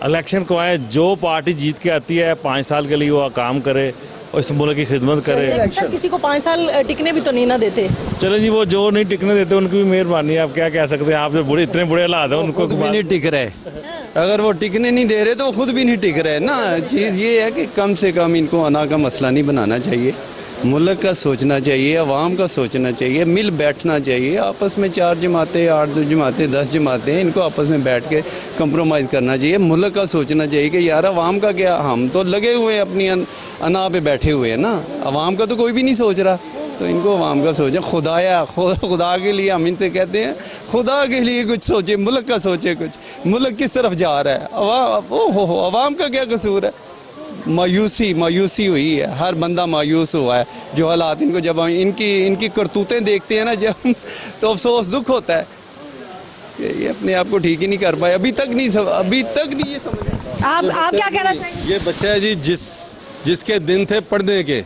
इलेक्शन को आए, जो पार्टी जीत के आती है 5 साल के लिए वो काम करे और इस मुल्क की खिदमत करे। किसी को 5 साल टिकने भी तो नहीं ना देते। चले जी, वो जो नहीं टिकने देते उनकी भी मेहरबानी है, आप क्या कह सकते हैं। आप जो बुरे इतने बुरे हालात हैं उनको खुद भी नहीं टिक रहे, अगर वो टिकने नहीं दे रहे तो वो खुद भी नहीं टिक रहे ना। चीज़ ये है कि कम से कम इनको अना का मसला नहीं बनाना चाहिए, मुल्क का सोचना चाहिए, अवाम का सोचना चाहिए, मिल बैठना चाहिए। आपस में 4 जमातें, 8 जमातें, 10 जमातें, इनको आपस में बैठ के कंप्रोमाइज़ करना चाहिए। मुल्क का सोचना चाहिए कि यार अवाम का क्या, हम तो लगे हुए हैं अपनी अना पे बैठे हुए हैं ना, अवाम का तो कोई भी नहीं सोच रहा। तो इनको अवाम का सोचें, खुदा के लिए हम इनसे कहते हैं, खुदा के लिए कुछ सोचे, मुल्क का सोचे कुछ, मुल्क किस तरफ जा रहा है। अवाम का क्या कसूर है? मायूसी हुई है, हर बंदा मायूस हुआ है जो हालात इनको, जब हम इनकी करतूतें देखते हैं ना जब, तो अफसोस दुख होता है कि ये अपने आप को ठीक ही नहीं कर पाए, अभी तक नहीं ये समझ। आप क्या कहना चाहेंगे? ये बच्चा है जी जिसके दिन थे पढ़ने के,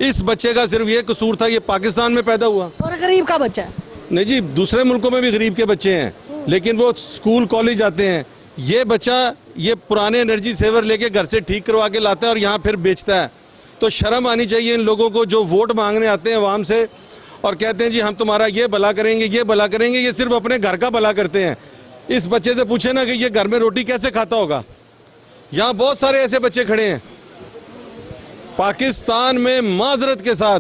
इस बच्चे का सिर्फ ये कसूर था, ये पाकिस्तान में पैदा हुआ और गरीब का बच्चा है। नहीं जी, दूसरे मुल्कों में भी गरीब के बच्चे हैं, लेकिन वो स्कूल कॉलेज जाते हैं। ये बच्चा ये पुराने एनर्जी सेवर लेके घर से ठीक करवा के लाता है और यहाँ फिर बेचता है। तो शर्म आनी चाहिए इन लोगों को जो वोट मांगने आते हैं अवाम से और कहते हैं जी हम तुम्हारा ये भला करेंगे, ये भला करेंगे। ये सिर्फ अपने घर का भला करते हैं। इस बच्चे से पूछे ना कि ये घर में रोटी कैसे खाता होगा। यहाँ बहुत सारे ऐसे बच्चे खड़े हैं। पाकिस्तान में माजरत के साथ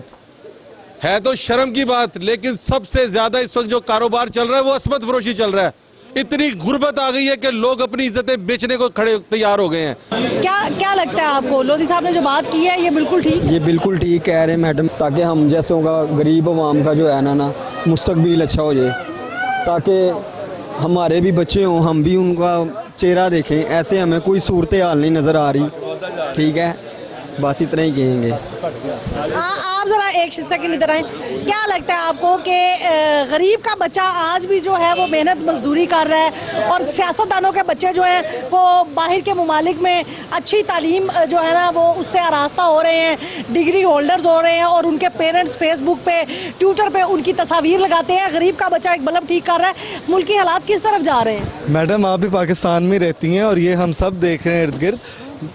है तो शर्म की बात, लेकिन सबसे ज्यादा इस वक्त जो कारोबार चल रहा है वो अस्मत फरोशी चल रहा है। इतनी गुर्बत आ गई है कि लोग अपनी इज्जतें बेचने को खड़े तैयार हो गए हैं। क्या लगता है आपको, लोधी साहब ने जो बात की है ये बिल्कुल ठीक? ये बिल्कुल ठीक कह रहे हैं मैडम, ताकि हम जैसों का गरीब अवाम का जो है ना मुस्तकबिल अच्छा हो जाए, ताकि हमारे भी बच्चे हों, हम भी उनका चेहरा देखें। ऐसे हमें कोई सूरत हाल नहीं नज़र आ रही, ठीक है, बस इतना ही कहेंगे। आप ज़रा एक सेकंड इधर आए। क्या लगता है आपको कि गरीब का बच्चा आज भी जो है वो मेहनत मजदूरी कर रहा है और सियासतदानों के बच्चे जो हैं वो बाहर के ममालिक में अच्छी तालीम जो है ना वो उससे आरास्ता हो रहे हैं, डिग्री होल्डर्स हो रहे हैं और उनके पेरेंट्स फेसबुक पे, ट्विटर पे उनकी तस्वीर लगाते हैं। गरीब का बच्चा एक बल्ब ठीक कर रहा है। मुल्क के हालात किस तरफ जा रहे हैं? मैडम आप भी पाकिस्तान में रहती हैं और ये हम सब देख रहे हैं इर्द गिर्द।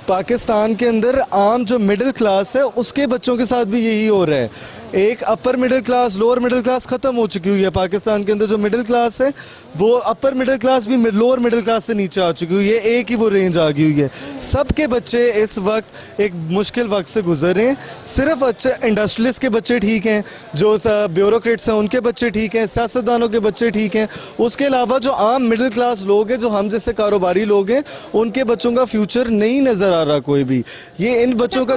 पाकिस्तान के अंदर आम जो मिडिल क्लास है उसके बच्चों के साथ भी यही हो रहा है। एक upper middle class, lower middle class ख़त्म हो चुकी हुई है। पाकिस्तान के अंदर जो मिडिल क्लास है वो अपर मिडिल क्लास भी लोअर मिडिल क्लास से नीचे आ चुकी हुई है। एक ही वो रेंज आ गई हुई है। सबके बच्चे इस वक्त एक मुश्किल वक्त से गुजर रहे हैं। सिर्फ अच्छे इंडस्ट्रियलिस्ट के बच्चे ठीक हैं, जो ब्यूरोक्रेट्स हैं उनके बच्चे ठीक हैं, सियासतदानों के बच्चे ठीक हैं। उसके अलावा जो आम मिडिल क्लास लोग हैं, जो हम जैसे कारोबारी लोग हैं, उनके बच्चों का फ्यूचर नहीं नज़र आ रहा कोई भी। ये इन बच्चों का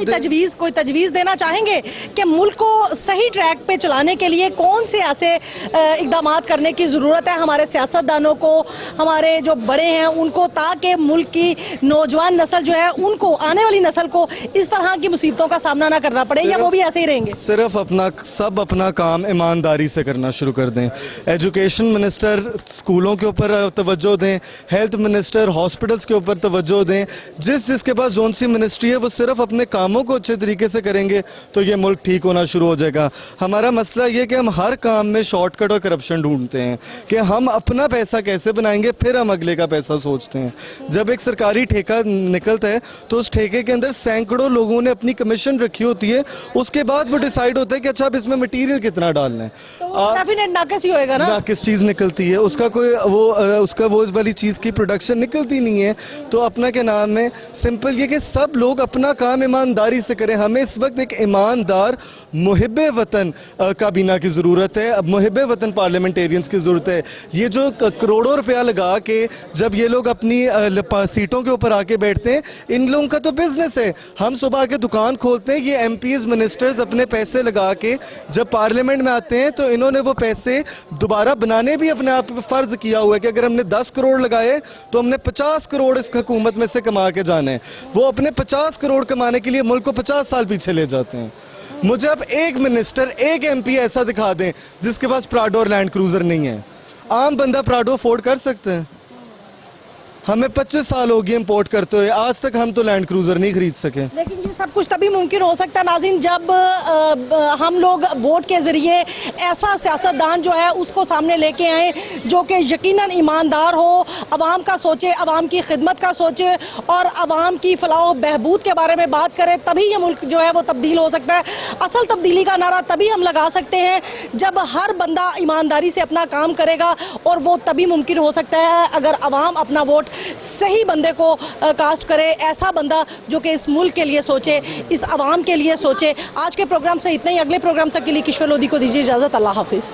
कोई तजवीज़ देना चाहेंगे कि मुल्क को सही ट्रैक पे चलाने के लिए कौन से ऐसे इकदाम करने की ज़रूरत है हमारे सियासतदानों को, हमारे जो बड़े हैं उनको, ताकि मुल्क की नौजवान नस्ल जो है उनको, आने वाली नस्ल को इस तरह की मुसीबतों का सामना ना करना पड़े, या वो भी ऐसे ही रहेंगे? सिर्फ अपना काम ईमानदारी से करना शुरू कर दें। एजुकेशन मिनिस्टर स्कूलों के ऊपर तवज्जो दें, हेल्थ मिनिस्टर हॉस्पिटल्स के ऊपर तवज्जो दें। जिसके पास जोन सी मिनिस्ट्री है वो सिर्फ अपने कामों को अच्छे तरीके से करेंगे तो ये मुल्क ठीक होना शुरू हो जाएगा। हमारा मसला ये कि हम हर काम में शॉर्टकट और करप्शन ढूंढते हैं कि हम अपना पैसा कैसे बनाएंगे, फिर हम अगले का पैसा सोचते हैं। जब एक सरकारी ठेका निकलता है तो उस ठेके के अंदर सैकड़ों लोगों ने अपनी कमीशन रखी होती है। उसके बाद वो डिसाइड होता है कि अच्छा अब इसमें मटीरियल कितना डालना है। डेफिनेट नाकिस ही होएगा ना, किस चीज़ निकलती है उसका कोई वो वाली चीज़ की प्रोडक्शन निकलती नहीं है। तो अपना क्या नाम है, सिंपल ये कि सब लोग अपना काम ईमानदारी से करें। हमें इस वक्त एक ईमानदार, मुहिब्बे वतन काबीना की ज़रूरत है, अब मुहिब वतन पार्लियामेंटेरियंस की ज़रूरत है। ये जो करोड़ों रुपया लगा के जब ये लोग अपनी सीटों के ऊपर आके बैठते हैं, इन लोगों का तो बिजनेस है। हम सुबह आके दुकान खोलते हैं, ये MPs मिनिस्टर्स अपने पैसे लगा के जब पार्लियामेंट में आते हैं तो इन्होंने वो पैसे दोबारा बनाने भी अपने आप फ़र्ज़ किया हुआ है कि अगर हमने 10 करोड़ लगाए तो हमने 50 करोड़ इस हुकूमत में से कमा के जाने हैं। वो अपने 50 करोड़ कमाने के लिए मुल्क को 50 साल पीछे ले जाते हैं। मुझे अब एक मिनिस्टर, एक MP ऐसा दिखा दें जिसके पास प्राडो और लैंड क्रूज़र नहीं है। आम बंदा प्राडो अफोर्ड कर सकते हैं। हमें 25 साल हो गए इंपोर्ट करते हुए, आज तक हम तो लैंड क्रूज़र नहीं खरीद सके। लेकिन ये सब कुछ तभी मुमकिन हो सकता है नाज़रीन जब हम लोग वोट के ज़रिए ऐसा सियासतदान जो है उसको सामने लेके आए जो कि यकीनन ईमानदार हो, अवाम का सोचे, अवाम की खिदमत का सोचे और अवाम की फलाह बहबूद के बारे में बात करे। तभी ये मुल्क जो है वो तब्दील हो सकता है। असल तब्दीली का नारा तभी हम लगा सकते हैं जब हर बंदा ईमानदारी से अपना काम करेगा, और वो तभी मुमकिन हो सकता है अगर अवाम अपना वोट सही बंदे को कास्ट करे, ऐसा बंदा जो कि इस मुल्क के लिए सोचे, इस अवाम के लिए सोचे। आज के प्रोग्राम से इतना ही। अगले प्रोग्राम तक के लिए किश्वर लोधी को दीजिए इजाज़त। अल्लाह हाफिज़।